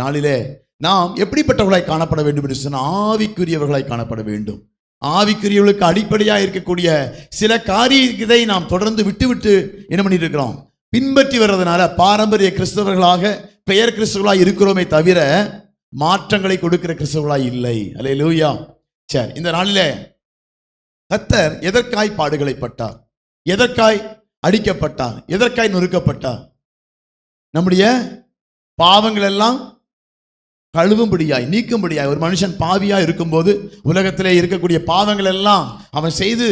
நாளிலே நாம் எப்படிப்பட்டவர்களாய் காணப்பட வேண்டும் என்று சொன்னால் ஆவிக்குரியவர்களாய் காணப்பட வேண்டும். ஆவிக்குரியவர்களுக்கு அடிப்படையாக இருக்கக்கூடிய சில காரியத்தை நாம் தொடர்ந்து விட்டு என்ன பண்ணிட்டு இருக்கிறோம், பின்பற்றி வர்றதுனால பாரம்பரிய கிறிஸ்தவர்களாக பெயர் கிறிஸ்தவர்களாக இருக்கிறோமே தவிர மாற்றங்களை கொடுக்கிற கிறிஸ்தவர்களாக இல்லை. அல்லேலூயா. சரி, இந்த நாளிலே கர்த்தர் எதற்காய் பாடுகளை பட்டார், எதற்காய் அடிக்கப்பட்டார், எதற்காய் நொறுக்கப்பட்டார்? நம்முடைய பாவங்கள் எல்லாம் கழுவும்படியாய், நீக்கும்படியாய். ஒரு மனுஷன் பாவியா இருக்கும்போது உலகத்திலே இருக்கக்கூடிய பாவங்கள் எல்லாம் அவன் செய்து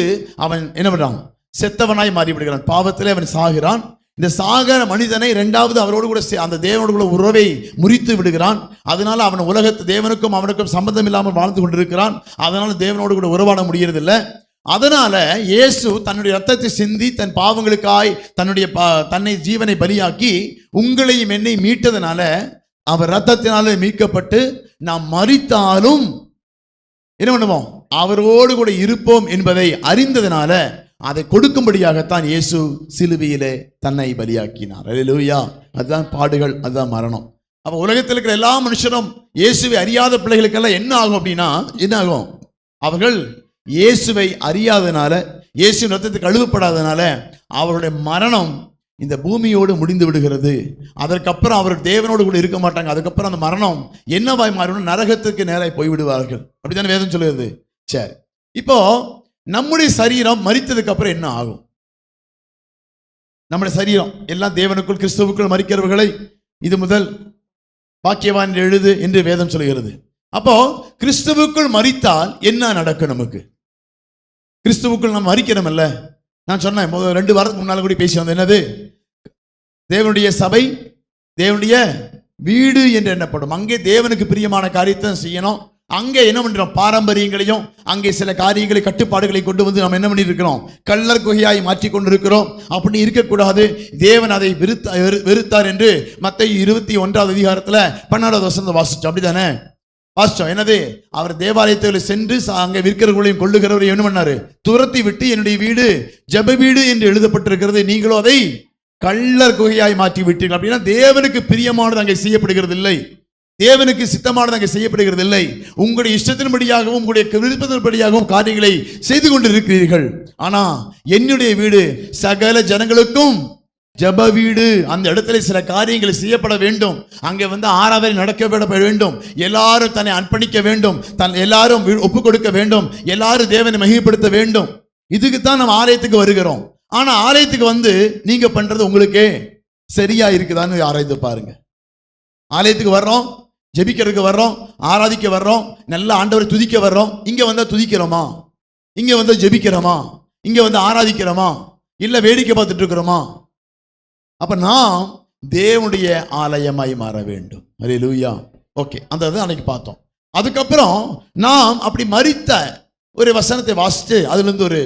அவன் என்ன பண்றான், செத்தவனாய் மாறிவிடுகிறான். பாவத்திலே அவன் சாகிறான். இந்த சாகர மனிதனை இரண்டாவது அவரோடு கூட அந்த தேவனோடு கூட உறவை முறித்து விடுகிறான். அதனால அவன் உலகத்து தேவனுக்கும் அவனுக்கும் சம்பந்தம் இல்லாமல் வாழ்ந்து கொண்டிருக்கிறான். அதனால தேவனோடு கூட உறவாட முடியறதில்லை. அதனால இயேசு தன்னுடைய ரத்தத்தை சிந்தி தன் பாவங்களுக்காய் தன்னை ஜீவனை பலியாக்கி உங்களையும் என்னை மீட்டதனால அவர் ரத்தத்தினாலே மீட்கப்பட்டு நாம் மரித்தாலும் என்ன பண்ணுவோம், அவரோடு கூட இருப்போம் என்பதை அறிந்ததனால அதை கொடுக்கும்படியாகத்தான் இயேசு சிலுவையிலே தன்னை பலியாக்கினார். அல்லேலூயா. அதுதான் பாடுகள், அதுதான் மரணம். அப்ப உலகத்தில் இருக்கிற எல்லா மனுஷரும் இயேசுவை அறியாத பிள்ளைகளுக்கெல்லாம் என்ன ஆகும் அப்படின்னா, என்ன ஆகும், அவர்கள் இயேசுவை அறியாதனால, இயேசுவின் ரத்தத்துக்கு கழுவப்படாதனால அவருடைய மரணம் இந்த பூமியோடு முடிந்து விடுகிறது. அதற்கப்புறம் அவர் தேவனோடு கூட இருக்க மாட்டாங்க. அதுக்கப்புறம் அந்த மரணம் என்னவாய் மாறிடும், நரகத்துக்கு நேராய் போய்விடுவார்கள். அப்படித்தானே வேதம் சொல்லுகிறது. சரி, இப்போ நம்முடைய சரீரம் மரித்ததுக்கு அப்புறம் என்ன ஆகும்? நம்முடைய சரீரம் எல்லாம் தேவனுக்குள் கிறிஸ்துவுக்குள் மரிக்கிறவர்களை இது முதல் பாக்கியவான் எழுது என்று வேதம் சொல்லுகிறது. அப்போ கிறிஸ்துவுக்குள் மரித்தால் என்ன நடக்கும்? நமக்கு கிறிஸ்துவுக்குள் நம்ம மரிக்கிறோம் அல்ல. நான் சொன்னேன் 2 வாரத்துக்கு முன்னால கூட பேசி வந்தேன். என்னது? தேவனுடைய சபை தேவனுடைய வீடு என்று எண்ணப்படும். அங்கே தேவனுக்கு பிரியமான காரியத்தை செய்யணும். அங்கே என்ன பண்றோம், பாரம்பரியங்களையும் அங்கே சில காரியங்களை கட்டுப்பாடுகளை கொண்டு வந்து நம்ம என்ன பண்ணி இருக்கிறோம், கள்ளர் குகையாய் மாற்றி கொண்டிருக்கிறோம். அப்படி இருக்கக்கூடாது. தேவன் அதை வெறுத்தார் என்று மத்தேயு 21வது அதிகாரத்துல 12வது வசனத்தை வாசிச்சோம். அப்படித்தானே வாசிச்சோம். என்னது? அவர் தேவாலயத்தில் சென்று அங்கே விற்கிறவர்களையும் கொள்ளுகிறவரையும் என்ன பண்ணாரு, துரத்தி விட்டு என்னுடைய வீடு ஜெப வீடு என்று எழுதப்பட்டிருக்கிறது, நீங்களோ அதை கள்ளர் குகையாய் மாற்றி விட்டீர்கள். அப்படின்னா தேவனுக்கு பிரியமானது அங்கே செய்யப்படுகிறது இல்லை, தேவனுக்கு சித்தமானது அங்கே செய்யப்படுகிறது இல்லை. உங்களுடைய இஷ்டத்தின்படியாகவும் உங்களுடைய விருப்பத்தின்படியாகவும் காரியங்களை செய்து கொண்டிருக்கிறீர்கள். ஆனா என்னுடைய வீடு சகல ஜனங்களுக்கும் ஜெப வீடு. அந்த இடத்துல சில காரியங்கள் செய்யப்பட வேண்டும். அங்கே ஆராதனை நடக்க வேண்டும். எல்லாரும் தன்னை அர்ப்பணிக்க வேண்டும், எல்லாரும் ஒப்பு கொடுக்க வேண்டும், எல்லாரும் தேவனை மகிமைப்படுத்த வேண்டும். இதுக்குத்தான் நம்ம ஆலயத்துக்கு வருகிறோம். ஆனா ஆலயத்துக்கு நீங்க பண்றது உங்களுக்கே சரியா இருக்குதான்னு ஆராய்ந்து பாருங்க. ஆலயத்துக்கு வர்றோம், ஜெபிக்கிறதுக்கு வர்றோம், ஆராதிக்க வர்றோம், நல்ல ஆண்டவரை துதிக்க வர்றோம். இங்க துதிக்கிறோமா? இங்க ஜெபிக்கிறோமா? இங்க ஆராதிக்கிறோமா? இல்ல வேடிக்கை பார்த்துட்டு இருக்கிறோமா? அப்ப நாம் தேவனுடைய ஆலயமாய் மாற வேண்டும். அல்லேலூயா. ஓகே, அந்த அன்னைக்கு பார்த்தோம். அதுக்கப்புறம் நாம் அப்படி மரித்த ஒரு வசனத்தை வாசித்து அதுல இருந்து ஒரு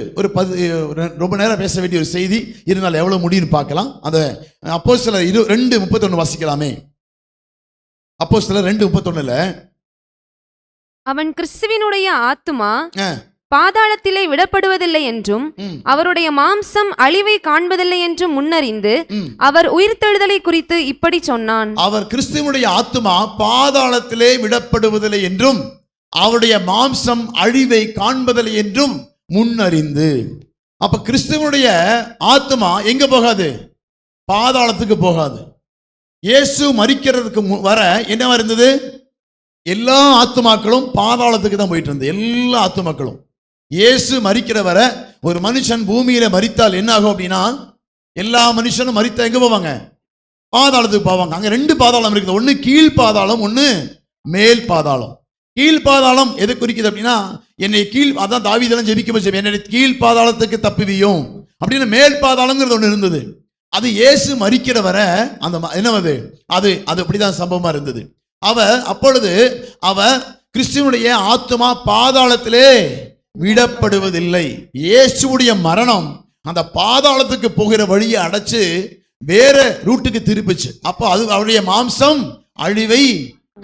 ரொம்ப நேரம் பேச வேண்டிய ஒரு செய்தி இருந்தால் எவ்வளவு முடியும்னு பார்க்கலாம். அந்த அப்போஸ்தலர் 2:31 வாசிக்கலாமே. அப்போஸ்தலர் 2:31 அவன் கிறிஸ்துவினுடைய ஆத்துமா பாதாளத்திலே விடப்படுவதில்லை என்றும் அவருடைய மாம்சம் அழிவை காண்பதில்லை என்றும் முன்னறிந்து அவர் உயிர்த்தெழுதலை குறித்து இப்படி சொன்னான். அவர் கிறிஸ்துவினுடைய ஆத்துமா பாதாளத்திலே விடப்படுவதில்லை என்றும் அவருடைய மாம்சம் அழிவை காண்பதில்லை என்றும் முன்னறிந்து. அப்ப கிறிஸ்துவனுடைய ஆத்துமா எங்க போகாது? பாதாளத்துக்கு போகாது. இயேசு மரிக்கிறதுக்கு வர என்னவா இருந்தது? எல்லா ஆத்துமாக்களும் பாதாளத்துக்கு தான் போயிட்டு இருந்தது. எல்லா ஆத்துமாக்களும் இயேசு மரிக்கிற வர ஒரு மனுஷன் பூமியில மரித்தால் என்ன ஆகும் அப்படின்னா, எல்லா மனுஷனும் மரித்தா எங்க போவாங்க? பாதாளத்துக்கு போவாங்க. அங்க 2 பாதாளம் இருக்குது. ஒன்னு கீழ் பாதாளம், ஒன்னு மேல் பாதாளம். கீழ் பாதாளம் எதை குறிக்குது அப்படின்னா, என்னை அதான் தாவீதெல்லாம் ஜெபிக்க என்னை கீழ் பாதாளத்துக்கு தப்புவியும் அப்படின்னு. மேல் பாதாளங்கிறது ஒண்ணு இருந்தது. அது இயேசு மரிக்கிற வர அந்த என்னவது அது அப்படிதான் சம்பவமா இருந்தது. அப்பொழுது அவர் கிறிஸ்துவனுடைய ஆத்துமா பாதாளத்திலே விடப்படுவதில்லை. இயேசுடைய மரணம் அந்த பாதாளத்துக்கு போகிற வழியை அடைச்சு வேற ரூட்டுக்கு திருப்பிச்சு. அப்போ அது அவருடைய மாம்சம் அழிவை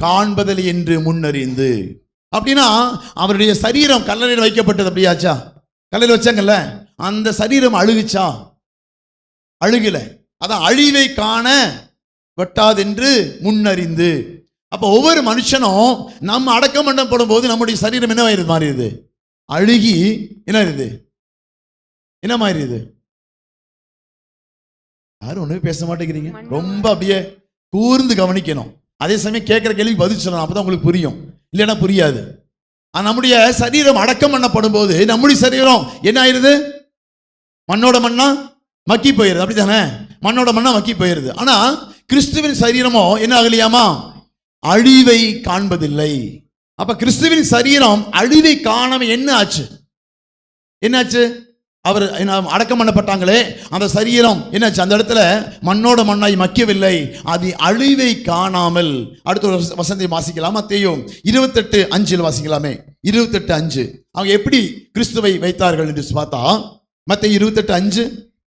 காண்பதில்லை என்று முன்னறிந்து. அப்படின்னா அவருடைய சரீரம் கல்லறையில் வைக்கப்பட்டது. அப்படியாச்சா? கல்லறையில் வச்சாங்கல்ல, அந்த சரீரம் அழுகுச்சா? அழுகல. அதான் அழிவை காண வெட்டாதென்று முன்னறிந்து. அப்ப ஒவ்வொரு மனுஷனும் நம்ம அடக்கம் பண்ணப்படும் போது நம்முடைய சரீரம் என்னவாயிருது, மாறிடுது, அழுகி என்ன ஆயிருது, என்ன மாறிடுது. யாரும் ஒண்ணுமே பேச மாட்டேங்கிறீங்க, ரொம்ப அப்படியே கூர்ந்து கவனிக்கணும். அதே சமயம் கேட்கிற கேள்வி பதில் சொல்லணும், அப்பதான் உங்களுக்கு புரியும், இல்லைன்னா புரியாது. நம்முடைய சரீரம் அடக்கம் பண்ணப்படும் போது நம்முடைய சரீரம் என்ன ஆயிருது, மண்ணோட மண்ணா மக்கி போயிருது, அப்படித்தானே, மண்ணோட மண்ணா மக்கி போயிருது. ஆனா கிறிஸ்துவின் சரீரமோ என்ன ஆகலையாமா, அழிவை காண்பதில்லை. அப்ப கிறிஸ்துவின் சரீரம் அழிவை காணாம என்ன ஆச்சு, என்னாச்சு, அவர் அடக்கம் பண்ணப்பட்டாங்களே அந்த சரீரம் என்னாச்சு, அந்த இடத்துல மண்ணோட மண்ணாய் மக்கவில்லை, அது அழிவை காணாமல். அடுத்த ஒரு வசனத்தை வாசிக்கலாம், மத்தேயு 28:5 வாசிக்கலாமே. 28:5 அவங்க எப்படி கிறிஸ்துவை வைத்தார்கள் என்று பார்த்தா, மத்தேயு 28:5,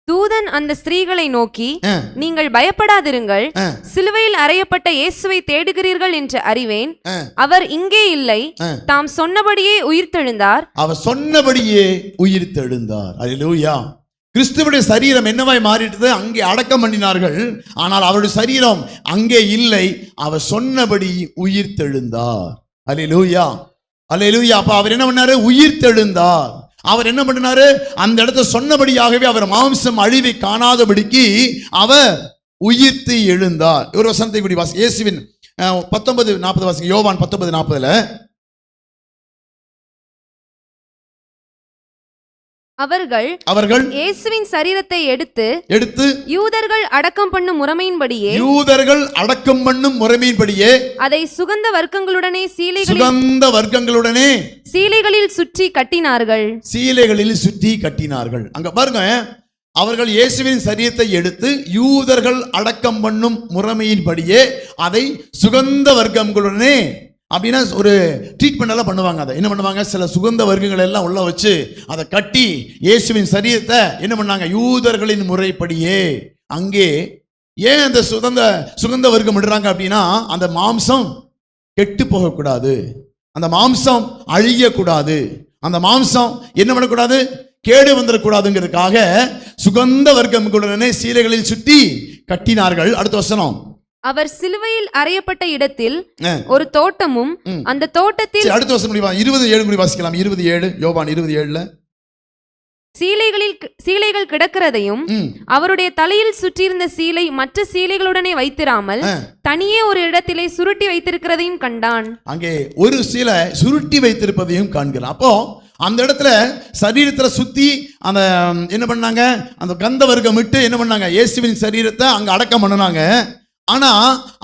தூதன் அந்த ஸ்திரீகளை நோக்கி, நீங்கள் பயப்படாதிருங்கள், சிலுவையில் அறையப்பட்ட இயேசுவை தேடுகிறீர்கள் என்று அறிவேன். அவர் இங்கே இல்லை, தாம் சொன்னபடியே உயிர்த்தெழுந்தார். அவர் சொன்னபடியே உயிர்த்தெழுந்தார். அல்லேலூயா. கிறிஸ்துவுடைய சரீரம் என்னவாய் மாறிட்டது, அங்கே அடக்கம் பண்ணினார்கள், ஆனால் அவருடைய சரீரம் அங்கே இல்லை, அவர் சொன்னபடி உயிர்த்தெழுந்தார். அல்லேலூயா, அல்லேலூயா. அப்ப அவர் என்ன பண்ணாரு, உயிர்த்தெழுந்தார். அவர் என்ன பண்ணினாரு, அந்த இடத்தை சொன்னபடியாகவே அவர் மாம்சம் அழிவை காணாதபடிக்கு அவர் உயிர்த்து எழுந்தார். ஒரு வசனத்தை கூடி வாசி, இயேசுவின் 19:40 வாசி, யோவான் 19:40. அவர்கள் இயேசுவின் சரீரத்தை எடுத்து யூதர்கள் அடக்கம் பண்ணும் முறைமையின்படியே அதை சுகந்த வர்க்கங்களுடனே சீலைகளில் சுற்றி கட்டினார்கள். அங்க பாருங்க, அவர்கள் இயேசுவின் சரீரத்தை எடுத்து யூதர்கள் அடக்கம் பண்ணும் முறைமையின்படியே அதை சுகந்த வர்க்கங்களுடனே, அப்படின்னா ஒரு ட்ரீட்மெண்ட் எல்லாம் பண்ணுவாங்க. அதை என்ன பண்ணுவாங்க, சில சுகந்த வர்க்கங்கள் எல்லாம் உள்ள வச்சு அதை கட்டி இயேசுவின் சரீரத்தை என்ன பண்ணாங்க, யூதர்களின் முறைப்படியே. அங்கே ஏன் அந்த சுகந்த வர்க்கம் இடுறாங்க அப்படின்னா, அந்த மாம்சம் கெட்டு போகக்கூடாது, அந்த மாம்சம் அழியக்கூடாது, அந்த மாம்சம் என்ன பண்ணக்கூடாது, கேடு வந்துடக்கூடாதுங்கிறதுக்காக சுகந்த வர்க்கங்களுடனே சீலைகளில் சுற்றி கட்டினார்கள். அடுத்த வசனம், அவர் சிலுவையில் அறையப்பட்ட இடத்தில் ஒரு தோட்டமும், அந்த தோட்டத்தில், அடுத்த வசனம் 27 வாசிக்கலாம். 27 யோவான் 27 சீலைகள் கிடக்கிறதையும் அவருடைய தலையில் சுற்றியிருந்த சீலை மற்ற சீலைகளுடனே வைத்திராமல் தனியே ஒரு இடத்திலே சுருட்டி வைத்திருக்கிறதையும் கண்டான். அங்கே ஒரு சீலை சுருட்டி வைத்திருப்பதையும் காண்கிறான். அப்போ அந்த இடத்துல சரீரத்துல சுத்தி அந்த என்ன பண்ணாங்க, அந்த கந்த வர்க்கம் விட்டு என்ன பண்ணாங்க, இயேசுவின் சரீரத்தை அங்க அடக்கம் பண்ணனாங்க. ஆனா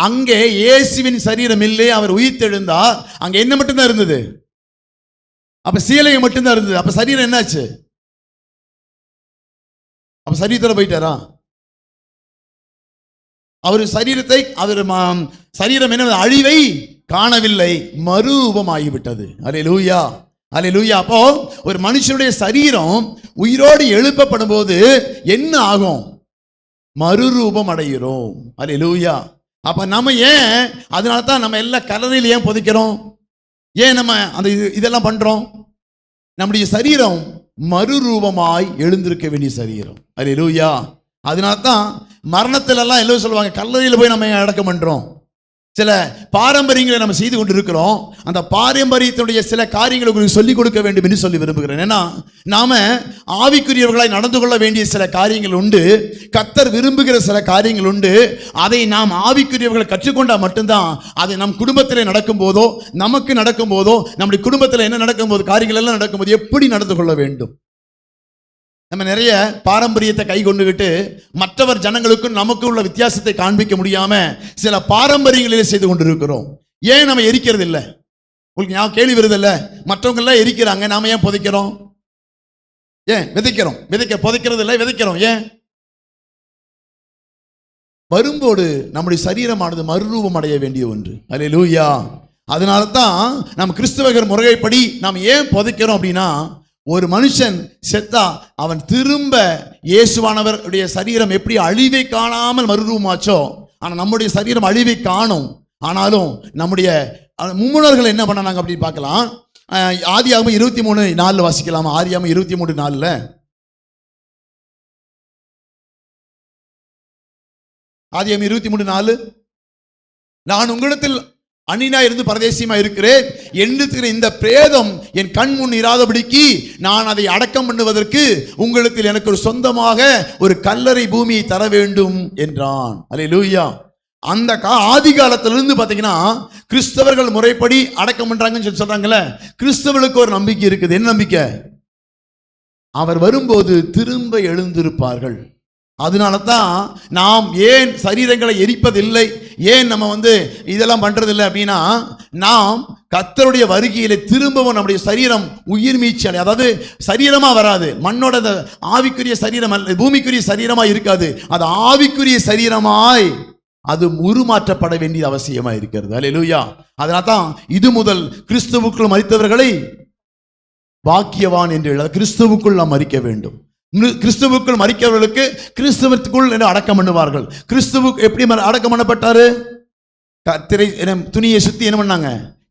அங்கே இயேசுவின் சரீரம் இல்லை, அவர் உயிர்த்தெழுந்தார். அங்க என்ன மட்டும்தான் இருந்தது, அப்ப சீலையை மட்டும்தான் இருந்தது. அப்ப சரீரம் என்னாச்சு, அப்ப சரீரத்துல போயிட்டாரா, அவர் சரீரத்தை, அவர் சரீரம் என்ன அழிவை காணவில்லை, மறுரூபமாகிவிட்டது. அல்லேலூயா, அல்லேலூயா. அப்போ ஒரு மனுஷனுடைய சரீரம் உயிரோடு எழுப்பப்படும் போது என்ன ஆகும், மறுரூபம் அடைகிறோம். அல்லேலூயா. அப்ப நம்ம ஏன், அதனால தான் நம்ம எல்லா கல்லறையில ஏன் புதைக்கிறோம், ஏன் நம்ம அந்த இதெல்லாம் பண்றோம், நம்முடைய சரீரம் மறுரூபமாய் எழுந்திருக்க வேண்டிய சரீரம். அல்லேலூயா. அதனால தான் மரணத்துல எல்லாம் எல்லாம் சொல்லுவாங்க, கல்லறையில் போய் நம்ம அடக்கம் பண்றோம். சில பாரம்பரியங்களை நம்ம செய்து கொண்டு இருக்கிறோம். அந்த பாரம்பரியத்தினுடைய சில காரியங்களை உங்களுக்கு சொல்லிக் கொடுக்க வேண்டும் என்று சொல்லி விரும்புகிறேன். ஏன்னா நாம ஆவிக்குரியவர்களாய் நடந்து கொள்ள வேண்டிய சில காரியங்கள் உண்டு, கர்த்தர் விரும்புகிற சில காரியங்கள் உண்டு. அதை நாம் ஆவிக்குரியவர்களை கற்றுக்கொண்டா மட்டும்தான் அது நம் குடும்பத்தில் நடக்கும் போதோ, நமக்கு நடக்கும் போதோ, நம்முடைய குடும்பத்தில் என்ன நடக்கும் போது, காரியங்கள் எல்லாம் நடக்கும்போது எப்படி நடந்து கொள்ள வேண்டும். நம்ம நிறைய பாரம்பரியத்தை கை கொண்டுகிட்டு மற்றவர் ஜனங்களுக்கும் நமக்கு உள்ள வித்தியாசத்தை காண்பிக்க முடியாம சில பாரம்பரியங்களிலே செய்து கொண்டிருக்கிறோம். ஏன் நம்ம எரிக்கிறது இல்லை, உங்களுக்கு ஞாபகம் கேள்வி வருது இல்ல, மற்றவங்க எல்லாம் எரிக்கிறாங்க, நாம ஏன் புதைக்கிறோம், ஏன் விதைக்கிறோம், புதைக்கிறது இல்லை, விதைக்கிறோம். ஏன், வரும்போது நம்முடைய சரீரமானது மறுரூபம் அடைய வேண்டிய ஒன்று. அல்லேலூயா. அதனால தான் நம்ம கிறிஸ்தவர்கள் முறைப்படி நாம் ஏன் புதைக்கிறோம் அப்படின்னா, ஒரு மனுஷன் செத்தா அவன் திரும்ப இயேசுவானவருடைய சரீரம் எப்படி அழிவை காணாமல் மறுரூபமாச்சோ, ஆனா நம்முடைய சரீரம் அழிவை காணும். ஆனாலும் நம்முடைய முன்னோர்கள் என்ன பண்ணாங்க அப்படின்னு பார்க்கலாம். ஆதியாகமம் 23:4 வாசிக்கலாமா? ஆதியாகமம் 23:4. ஆதியாகமம் 23:4, நான் உங்களிடத்தில் அந்நியனா இருந்து பரதேசியமா இருக்கிறேன் என்று இந்த பிரேதம் என் கண் முன் இராதபடிக்கு நான் அதை அடக்கம் பண்ணுவதற்கு உங்களுக்கு எனக்கு ஒரு சொந்தமாக ஒரு கல்லறை பூமியை தர வேண்டும் என்றான். அல்லேலூயா. அந்த ஆதி காலத்திலிருந்து பாத்தீங்கன்னா கிறிஸ்தவர்கள் முறைப்படி அடக்கம் பண்றாங்கன்னு சொல்லி சொல்றாங்கல்ல, கிறிஸ்தவர்களுக்கு ஒரு நம்பிக்கை இருக்குது. என்ன நம்பிக்கை? அவர் வரும்போது திரும்ப எழுந்திருப்பார்கள். அதனால தான் நாம் ஏன் சரீரங்களை எரிப்பதில்லை, ஏன் நம்ம இதெல்லாம் பண்றதில்லை அப்படின்னா, நாம் கர்த்தருடைய வருகையிலே திரும்பவும் நம்முடைய சரீரம் உயிர் மீட்சி அடை, அதாவது சரீரமா வராது, மண்ணோட ஆவிக்குரிய சரீரம் அல்ல, பூமிக்குரிய சரீரமா இருக்காது, அது ஆவிக்குரிய சரீரமாய் அது உருமாற்றப்பட வேண்டியது அவசியமா இருக்கிறது. அல்லேலூயா. அதனால தான் இது முதல் கிறிஸ்துவுக்குள் மரித்தவர்களை பாக்கியவான் என்று எழுத, கிறிஸ்துவுக்குள் நாம் மரிக்க வேண்டும். கிறிஸ்துவுக்குள் மரிக்கிறவர்களுக்கு கிறிஸ்துவுக்குள் என்று அடக்கம் பண்ணுவார்கள். கிறிஸ்துவுக்கு எப்படி அடக்கம் பண்ணப்பட்டாரு? துணியை சுத்தி என்ன பண்ணாங்க?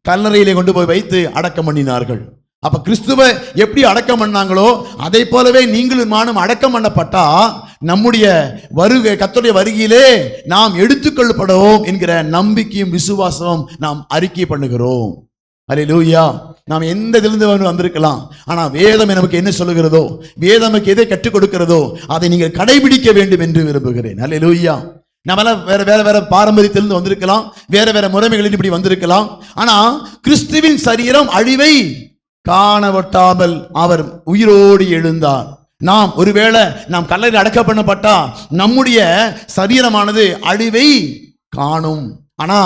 கல்லறையிலே கொண்டு போய் வைத்து அடக்கம் பண்ணினார்கள். அப்ப கிறிஸ்துவை எப்படி அடக்கம் பண்ணாங்களோ அதை போலவே நீங்களும் நானும் அடக்கம் பண்ணப்பட்டா நம்முடைய வருகை, கர்த்தருடைய வருகையிலே நாம் எடுத்துக்கொள்ளப்படுவோம் என்கிற நம்பிக்கையும் விசுவாசமும் நாம் அறிக்கை பண்ணுகிறோம். அல்லேலூயா. நாம் எந்த இதிலிருந்து வந்திருக்கலாம், ஆனா வேதம் நமக்கு என்ன சொல்லுகிறதோ, வேதம் நமக்கு எதை கற்றுக் கொடுக்கிறதோ அதை நீங்கள் கடைபிடிக்க வேண்டும் என்று விரும்புகிறேன். அல்லேலூயா. நம்மளாம் வேற வேற வேற பாரம்பரியத்திலிருந்து வந்திருக்கலாம், வேற வேற முறைமைகளில் இப்படி வந்திருக்கலாம். ஆனா கிறிஸ்துவின் சரீரம் அழிவை காணவட்டாமல் அவர் உயிரோடு எழுந்தார். நாம் ஒருவேளை நாம் கல்லறையில் அடக்கம் பண்ணப்பட்டா நம்முடைய சரீரமானது அழிவை காணும். ஆனா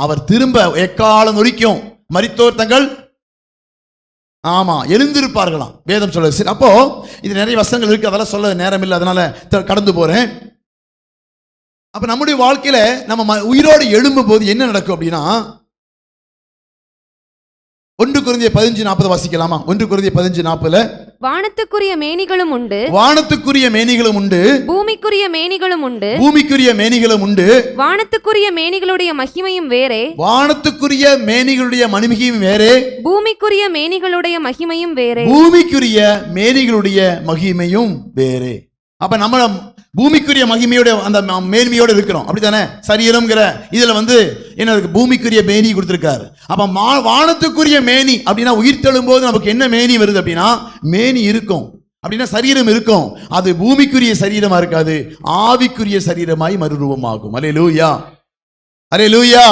அவர் திரும்ப எக்காலம் நொடிக்கும் மரித்தோர் தங்கள் எழுந்திருப்பார்களாம் வேதம் சொல்லுது. அப்போ இது நிறைய வசனங்கள் இருக்கு, அதெல்லாம் சொல்ல நேரம் இல்லை, அதனால கடந்து போறேன். அப்ப நம்முடைய வாழ்க்கையில நம்ம உயிரோடு எழும்பும் போது என்ன நடக்கும் அப்படின்னா, 1 கொரிந்தியர் 15:40 வாசிக்கலாமா? 1 கொரிந்தியர் 15:40. வானத்துக்குரிய மேனிகளும் உண்டு, வானத்துக்குரிய மேனிகளும் உண்டு, பூமிக்குரிய மேனிகளும் உண்டு, பூமிக்குரிய மேனிகளும் உண்டு. வானத்துக்குரிய மேனிகளுடைய மகிமையும் வேறே, வானத்துக்குரிய மேனிகளுடைய மகிமையும் வேறே, பூமிக்குரிய மேனிகளுடைய மகிமையும் வேறே, பூமிக்குரிய மேனிகளுடைய மகிமையும் வேறே. அப்ப நம்ம பூமிக்குரிய மகிமையோட அந்த மேன்மையோட இருக்கிறோம், அப்படித்தானே? சரீரம்ங்கிற இதுல என்ன இருக்கு? பூமிக்குரிய மேனி கொடுத்திருக்காரு. அப்ப வானத்துக்குரிய மேனி அப்படின்னா உயிர் தெழும் போது நமக்கு என்ன மேனி வருது அப்படின்னா, மேனி இருக்கும் அப்படின்னா சரீரம் இருக்கும், அது பூமிக்குரிய சரீரமா இருக்காது, ஆவிக்குரிய சரீரமாய் மறுரூபமாகும். அல்லேலூயா, அல்லேலூயா.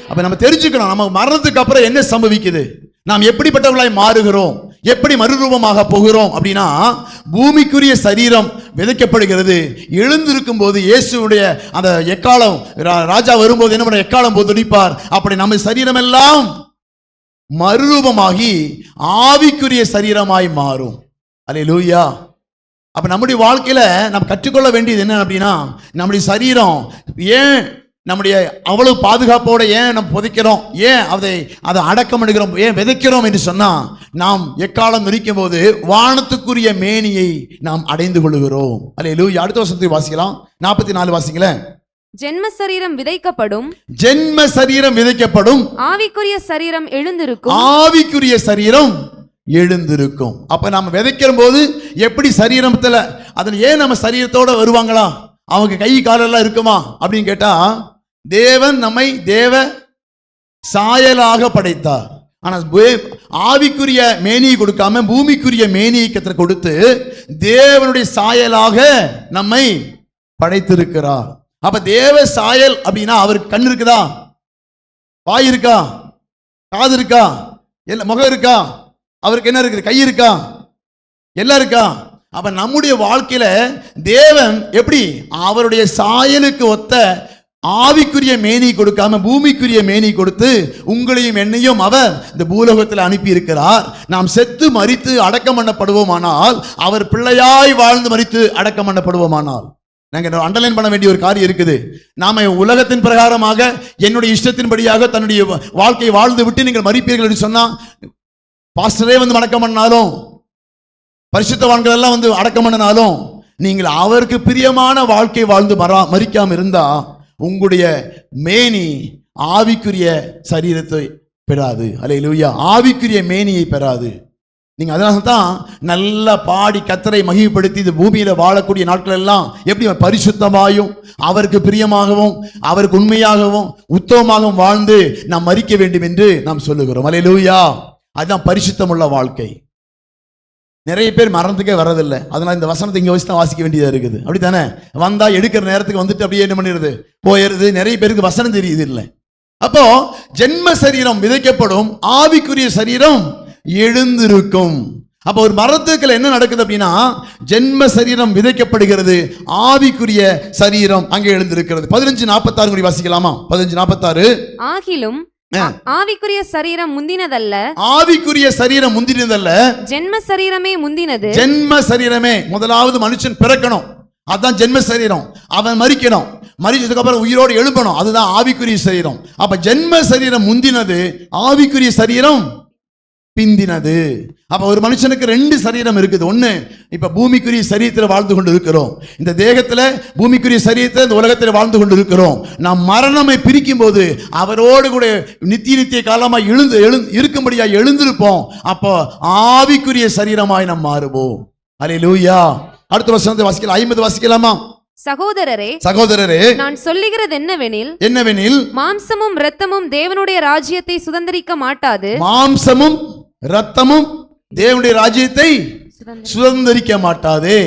அப்ப நம்ம தெரிஞ்சுக்கணும், நம்ம மரணத்துக்கு அப்புறம் என்ன சம்பவிக்குது, நாம் எப்படிப்பட்டவர்களாய் மாறுகிறோம், எப்படி மறுரூபமாக போகிறோம் அப்படின்னா, பூமிக்குரிய சரீரம் விதைக்கப்படுகிறது. எழுந்திருக்கும் போது இயேசுடைய அந்த எக்காலம், ராஜா வரும்போது என்ன பண்ண, எக்காலம் போது துடிப்பார். அப்படி நம்ம சரீரம் எல்லாம் மறுரூபமாகி ஆவிக்குரிய சரீரமாய் மாறும். அல்லேலூயா. அப்ப நம்முடைய வாழ்க்கையில நம்ம கற்றுக்கொள்ள வேண்டியது என்ன அப்படின்னா, நம்முடைய சரீரம் ஏன் நம்முடைய அவ்வளவு பாதுகாப்போட ஏன் நம்ம புதைக்கிறோம், ஏன் அதை அடக்கம் பண்ணுகிறோம், ஏன் விதைக்கிறோம் என்று சொன்னா, நாம் எக்காலம் நொடிக்கும் போது வானத்துக்குரிய மேனியை நாம் அடைந்து கொள்கிறோம். அல்லேலூயா. அடுத்த வசனத்தை வாசிக்கலாம், 44 வாசிங்களேன். ஜென்ம சரீரம் விதைக்கப்படும், ஜென்ம சரீரம் விதைக்கப்படும், ஆவிக்குரிய சரீரம் எழுந்திருக்கும், ஆவிக்குரிய சரீரம் எழுந்திருக்கும். அப்ப நாம விதைக்கிற போது எப்படி சரீரத்துல அதில் ஏன் நம்ம சரீரத்தோட வருவாங்களா, அவங்க கை காலெல்லாம் இருக்குமா அப்படின்னு கேட்டா, தேவன் நம்மை தேவ சாயலாக படைத்தார். ஆனா ஆவிக்குரிய மேனியை கொடுக்காம பூமிக்குரிய மேனியை கர்த்தர் கொடுத்து தேவனுடைய சாயலாக நம்மை படைத்திருக்கிறார். அப்ப தேவ சாயல் அப்படின்னா அவருக்கு கண் இருக்குதா, வாய் இருக்கா, காது இருக்கா, முகம் இருக்கா, அவருக்கு என்ன இருக்குது, கை இருக்கா, எல்லாம் இருக்கா. அப்ப நம்முடைய வாழ்க்கையில தேவன் எப்படி அவருடைய சாயலுக்கு ஒத்த ஆவிக்குரிய மேனி கொடுக்காம பூமிக்குரிய மேனி கொடுத்து உங்களையும் என்னையும் அவர் இந்த பூலோகத்தில் அனுப்பி இருக்கிறார். நாம் செத்து மரித்து அடக்கம் பண்ணப்படுவோமானால், அவர் பிள்ளையாய் வாழ்ந்து மரித்து அடக்கம் பண்ணப்படுவோமானால், நாங்கள் அண்டர்லைன் பண்ண வேண்டிய ஒரு காரியம் இருக்குது. நாம உலகத்தின் பிரகாரமாக என்னுடைய இஷ்டத்தின்படியாக தன்னுடைய வாழ்க்கையை வாழ்ந்து விட்டு நீங்கள் மரிப்பீர்கள் என்று சொன்னா, பாஸ்டரே அடக்கம் பண்ணாலும், பரிசுத்தவான்கள் எல்லாம் அடக்கம் பண்ணினாலும், நீங்கள் அவருக்கு பிரியமான வாழ்க்கை வாழ்ந்து மரிக்காம இருந்தா உங்களுடைய மேனி ஆவிக்குரிய சரீரத்தை பெறாது. அல்லேலூயா. ஆவிக்குரிய மேனியை பெறாது. நீங்க அதனால தான் நல்லா பாடி கர்த்தரை மகிமைப்படுத்தி இந்த பூமியில வாழக்கூடிய நாட்கள் எல்லாம் எப்படி பரிசுத்தமாயும் அவருக்கு பிரியமாகவும் அவருக்கு உண்மையாகவும் உத்தமமாகவும் வாழ்ந்து நாம் மரிக்க வேண்டும் என்று நாம் சொல்லுகிறோம். அல்லேலூயா. அதுதான் பரிசுத்தமுள்ள வாழ்க்கை. நிறைய பேர் மரணத்துக்கே வரதில்லை. அதனால இந்த வசனத்தை இங்கே வச்சு தான் வாசிக்க வேண்டியதாக இருக்குது. அப்படித்தானே? வந்தா எடுக்கிற நேரத்துக்கு வந்துட்டு அப்படியே என்ன பண்ணிடுது, போயிடுது. நிறைய பேருக்கு வசனம் தெரியுது இல்லை. அப்போ ஜென்ம சரீரம் விதைக்கப்படும், ஆவிக்குரிய சரீரம் எழுந்திருக்கும். அப்போ ஒரு மரத்துக்குள்ள என்ன நடக்குது அப்படின்னா, ஜென்ம சரீரம் விதைக்கப்படுகிறது, ஆவிக்குரிய சரீரம் அங்கே எழுந்திருக்கிறது. 15:46 வாசிக்கலாமா? 15:46. ஆகிலும் ஆவிக்குரிய சரீரம் முந்தினதல்ல, ஆவிக்குரிய சரீரம் முந்தினதல்ல, ஜென்ம சரீரமே முந்தினது. ஜென்ம சரீரமே. முதலாவது மனுஷன் பிறக்கணும், அதுதான் ஜென்ம சரீரம். அவன் மரிக்கணும், மரிச்சதுக்கு அப்புறம் உயிரோடு எழுப்பணும், அதுதான் ஆவிக்குரிய சரீரம். அப்ப ஜென்ம சரீரம் முந்தினது, ஆவிக்குரிய சரீரம் பிந்தினது. அப்ப ஒரு மனுஷனுக்கு 2 சரீரம் இருக்குது. ஒண்ணு இப்ப பூமிக்குரிய சரீரத்தில் வாழ்ந்து கொண்டு இருக்கிறோம். இந்த தேகத்துல பூமிக்குரிய சரீரத்தில் இந்த உலகத்தில் வாழ்ந்து கொண்டு இருக்கிறோம். நாம் மரணமை பிரிக்கும் போது அவரோடு கூட நித்திய காலமாய் இருக்கும்படியாய் எழுந்திருப்போம். அப்போ ஆவிக்குரிய சரீரமாய் நாம் மாறுவோம். அல்லேலூயா. அடுத்த வசனத்தை வாசிக்கலாம். 50 வாசிக்கலாமா? சகோதரரே, நான் சொல்லுகிறது என்னவெனில் மாம்சமும் இரத்தமும் தேவனுடைய ராஜ்யத்தை சுதந்தரிக்க மாட்டாது. மாம்சமும் இரத்தமும் தேவனுடைய ராஜ்யத்தை சுதந்தரிக்க மாட்டாது.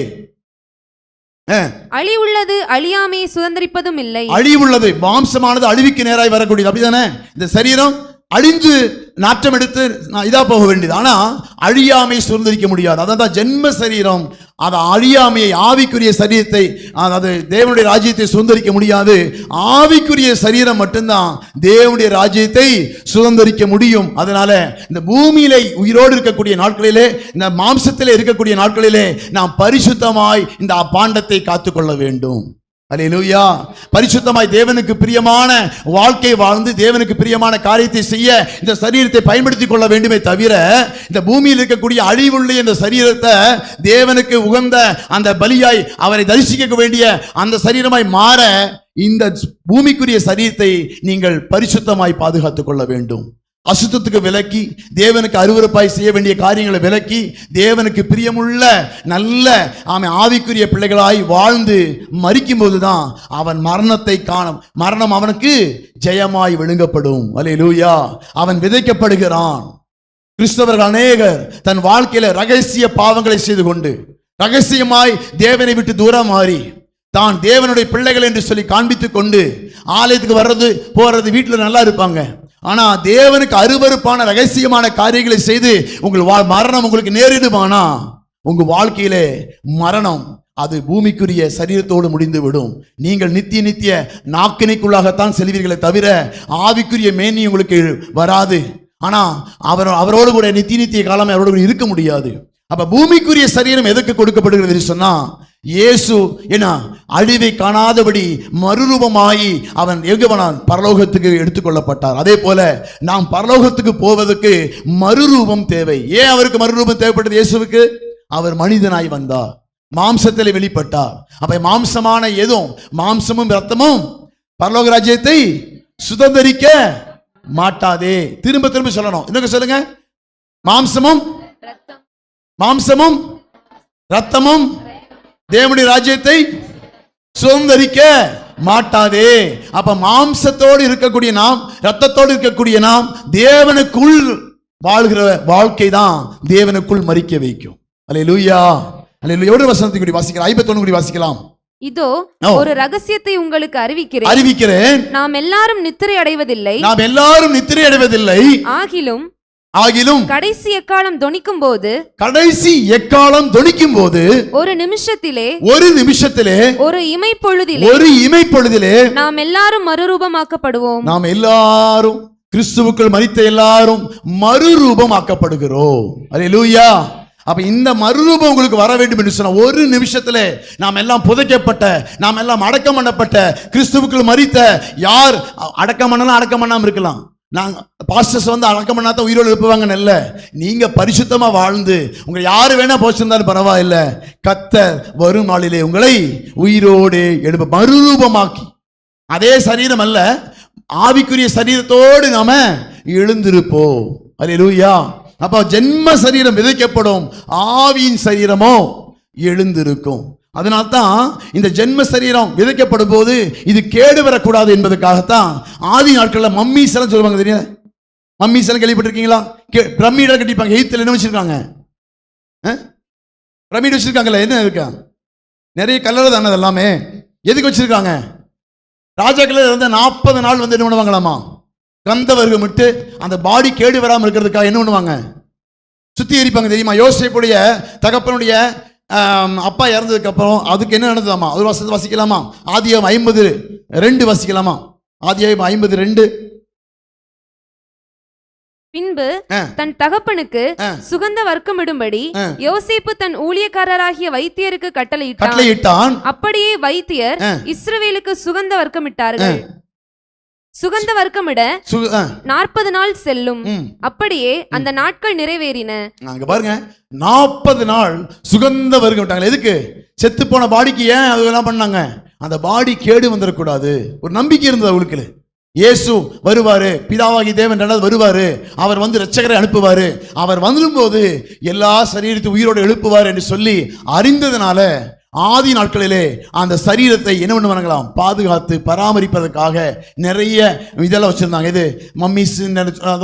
அழிவுள்ளது அழியாமையை சுதந்தரிப்பதும் இல்லை. அழிவுள்ளது மாம்சமானது அழிவுக்கு நேராய் வரக்கூடியது. அப்படிதானே? இந்த சரீரம் அழிந்து நாற்றம் எடுத்து இதா போக வேண்டியது. ஆனா அழியாமையை சுதந்தரிக்க முடியாது. அதான் ஜென்ம சரீரம். அது அழியாமையை, ஆவிக்குரிய சரீரத்தை, அதாவது தேவனுடைய ராஜ்யத்தை சுதந்தரிக்க முடியாது. ஆவிக்குரிய சரீரம் மட்டும்தான் தேவனுடைய ராஜ்யத்தை சுதந்தரிக்க முடியும். அதனால இந்த பூமியில உயிரோடு இருக்கக்கூடிய நாட்களிலே, இந்த மாம்சத்திலே இருக்கக்கூடிய நாட்களிலே நாம் பரிசுத்தமாய் இந்த பாண்டத்தை காத்துக்கொள்ள வேண்டும். அல்லேலூயா. பரிசுத்தமாய் தேவனுக்கு பிரியமான வாழ்க்கை வாழ்ந்து தேவனுக்கு பிரியமான காரியத்தை செய்ய இந்த சரீரத்தை பயன்படுத்திக் கொள்ள வேண்டுமே தவிர, இந்த பூமியில் இருக்கக்கூடிய அழிவுள்ள இந்த சரீரத்தை தேவனுக்கு உகந்த அந்த பலியாய் அவரை தரிசிக்க வேண்டிய அந்த சரீரமாய் மாற இந்த பூமிக்குரிய சரீரத்தை நீங்கள் பரிசுத்தமாய் பாதுகாத்துக் கொள்ள வேண்டும். அசுத்தத்துக்கு விலக்கி, தேவனுக்கு அருவருப்பாய் செய்ய வேண்டிய காரியங்களை விலக்கி, தேவனுக்கு பிரியமுள்ள நல்ல ஆவிக்குரிய பிள்ளைகளாய் வாழ்ந்து மரிக்கும் போதுதான் அவன் மரணத்தை காணும். மரணம் அவனுக்கு ஜெயமாய் விழுங்கப்படும். அல்லேலூயா. அவன் விதைக்கப்படுகிறான். கிறிஸ்தவர்கள் அநேகர் தன் வாழ்க்கையில ரகசிய பாவங்களை செய்து கொண்டு ரகசியமாய் தேவனை விட்டு தூரம் மாறி தான் தேவனுடைய பிள்ளைகள் என்று சொல்லி காண்பித்துக் கொண்டு ஆலயத்துக்கு வர்றது போறது, வீட்டில் நல்லா இருப்பாங்க. ஆனா தேவனுக்கு அருவருப்பான ரகசியமான காரியங்களை செய்து உங்கள் மரணம் உங்களுக்கு நேரிடுமானா, உங்க வாழ்க்கையிலே மரணம் அது பூமிக்குரிய சரீரத்தோடு முடிந்து விடும். நீங்கள் நித்திய நாக்கினைக்குள்ளாகத்தான் செல்வீர்களே தவிர ஆவிக்குரிய மேனி உங்களுக்கு வராது. ஆனா அவரோடு கூட நித்திய காலமே அவரோடு கூட இருக்க முடியாது. அப்ப பூமிக்குரிய சரீரம் எதற்கு கொடுக்கப்படுகிறது சொன்னா, இயேசு என்ன அழிவை காணாதபடி மறுரூபமாயி அவன் எங்கவனான் பரலோகத்துக்கு எடுத்துக்கொள்ளப்பட்டார். அதே போல நாம் பரலோகத்துக்கு போவதற்கு மறுரூபம் தேவை. ஏன் அவருக்கு மறுரூபம் தேவைப்பட்டது? இயேசுவுக்கு அவர் மனிதனாய் வந்தார், மாம்சத்தில் வெளிப்பட்டார். அப்ப மாம்சமான எதுவும், மாம்சமும் இரத்தமும் பரலோக ராஜ்யத்தை சுதந்தரிக்க மாட்டாதே. திரும்ப திரும்ப சொல்லணும். இன்னும் சொல்லுங்க. மாம்சமும் இரத்தமும் தேவனுடைய ராஜ்யத்தை சுதந்தரிக்க மாட்டாதே. அப்ப மாம்சத்தோடு இருக்கக்கூடிய நாம், இரத்தத்தோடு இருக்கக்கூடிய நாம் தேவனுக்குள் வாழ்கிற வாழ்க்கை தான் தேவனுக்குள் மரிக்க வைக்கும். அல்லேலூயா. அல்லேலூயா. எவ்வளவு வசனத்தை கூடி வாசிக்கலாம்? 51 வாசிக்கலாம். இதோ ஒரு ரகசியத்தை உங்களுக்கு அறிவிக்கிறேன். நாம் எல்லாரும் நித்திரை அடைவதில்லை. ஆகிலும் கடைசி எக்காலம் தொனிக்கும் போது ஒரு நிமிஷத்திலே ஒரு இமைப்பொழுதிலே நாம் எல்லாரும் மறுரூபமாக்கப்படுவோம். நாம் எல்லாரும் கிறிஸ்துவுக்குள் மரித்த எல்லாரும் மறுரூபமாக்கப்படுகிறோம். அல்லேலூயா. அப்ப இந்த மறுரூபம் உங்களுக்கு வர வேண்டும் என்று சொன்ன ஒரு நிமிஷத்துல நாம் எல்லாம் புதைக்கப்பட்ட, நாம் எல்லாம் அடக்கம் பண்ணப்பட்ட, கிறிஸ்துவுக்குள் மரித்த, யார் அடக்கம் பண்ணாம இருக்கலாம். நாங்க பாஸ்டர்ஸ் வந்து அடக்கம் பண்ணாதான் உயிரோடு எழுப்புவாங்கன்னு இல்ல. நீங்க பரிசுத்தமா வாழ்ந்து உங்க யாரு வேணா போச்சிருந்தாலும் பரவாயில்ல, கர்த்தர் வரும் நாளிலே உங்களை உயிரோடு எழுப்ப மறுரூபமாக்கி, அதே சரீரம் அல்ல, ஆவிக்குரிய சரீரத்தோடு நாம எழுந்திருப்போம். அல்லேலூயா. அப்போ ஜென்ம சரீரம் விதைக்கப்படும், ஆவியின் சரீரமோ எழுந்திருக்கும். அதனால்தான் இந்த ஜென்ம சரீரம் விதைக்கப்படும் போது இது கேடு வரக்கூடாது என்பதற்காகத்தான் ஆதி நாட்களில் மம்மீஸ் எல்லாம் சொல்லுவாங்க. தெரியும், மம்மீஸ் எல்லாம் கேள்விப்பட்டிருக்கீங்களா? பிரமிட கட்டிப்பாங்க. எகிப்தில் என்ன வச்சிருக்காங்க? பிரமிட் வச்சிருக்காங்கல்ல, என்ன இருக்கா? நிறைய கல்லறை தானே எல்லாமே. எதுக்கு வச்சிருக்காங்க? ராஜாக்கள் இருந்த 40 நாள் வந்து என்ன பண்ணுவாங்களாமா, கந்தவர்க்கம் விட்டு அந்த பாடி கேடு வராமல் இருக்கிறதுக்காக என்ன பண்ணுவாங்க, சுத்திகரிப்பாங்க. தெரியுமா? யோசேப்புடைய தகப்பனுடைய அப்பா இறந்ததுக்கு அப்புறம் அதுக்கு என்ன நடந்ததாமா? ஒரு வசனத்தை வாசிக்கலாமா? ஆதியாகமம் 50:2 வாசிக்கலாமா? ஆதியாகமம் 50:2. பின்பு தன் தகப்பனுக்கு சுகந்த வர்க்கமிடும்படி யோசேப்பு தன் ஊழியக்காரராகிய வைத்தியருக்கு கட்டளையிட்டான். அப்படியே வைத்தியர் இஸ்ரவேலுக்கு சுகந்த வர்க்கமிட்டார்கள். சுகந்த வர்க்கமிட 40 நாள் செல்லும். அப்படியே அந்த நாட்கள் நிறைவேறின. அங்க பாருங்க, 40 நாள் சுகந்த வர்க்கம் விட்டாங்க. எதுக்கு? செத்து போன பாடிக்கு. ஏன் அதெல்லாம் பண்ணாங்க? அந்த பாடி கேடு வந்துடக்கூடாது. ஒரு நம்பிக்கை இருந்தது அவங்களுக்கு. இயேசு வருவாரு, பிதாவாகி தேவன் ரெண்டாவது வருவாரு, அவர் வந்து இரட்சகரை அனுப்புவாரு, அவர் வந்துடும்போது எல்லா சரீரத்தை உயிரோடு எழுப்புவார் என்று சொல்லி அறிந்ததுனால ஆதி நாட்களிலே அந்த சரீரத்தை என்ன பண்ணுவாங்களாம், பாதுகாத்து பராமரிப்பதற்காக நிறைய இதெல்லாம் வச்சிருந்தாங்க. இது மம்மிஸ்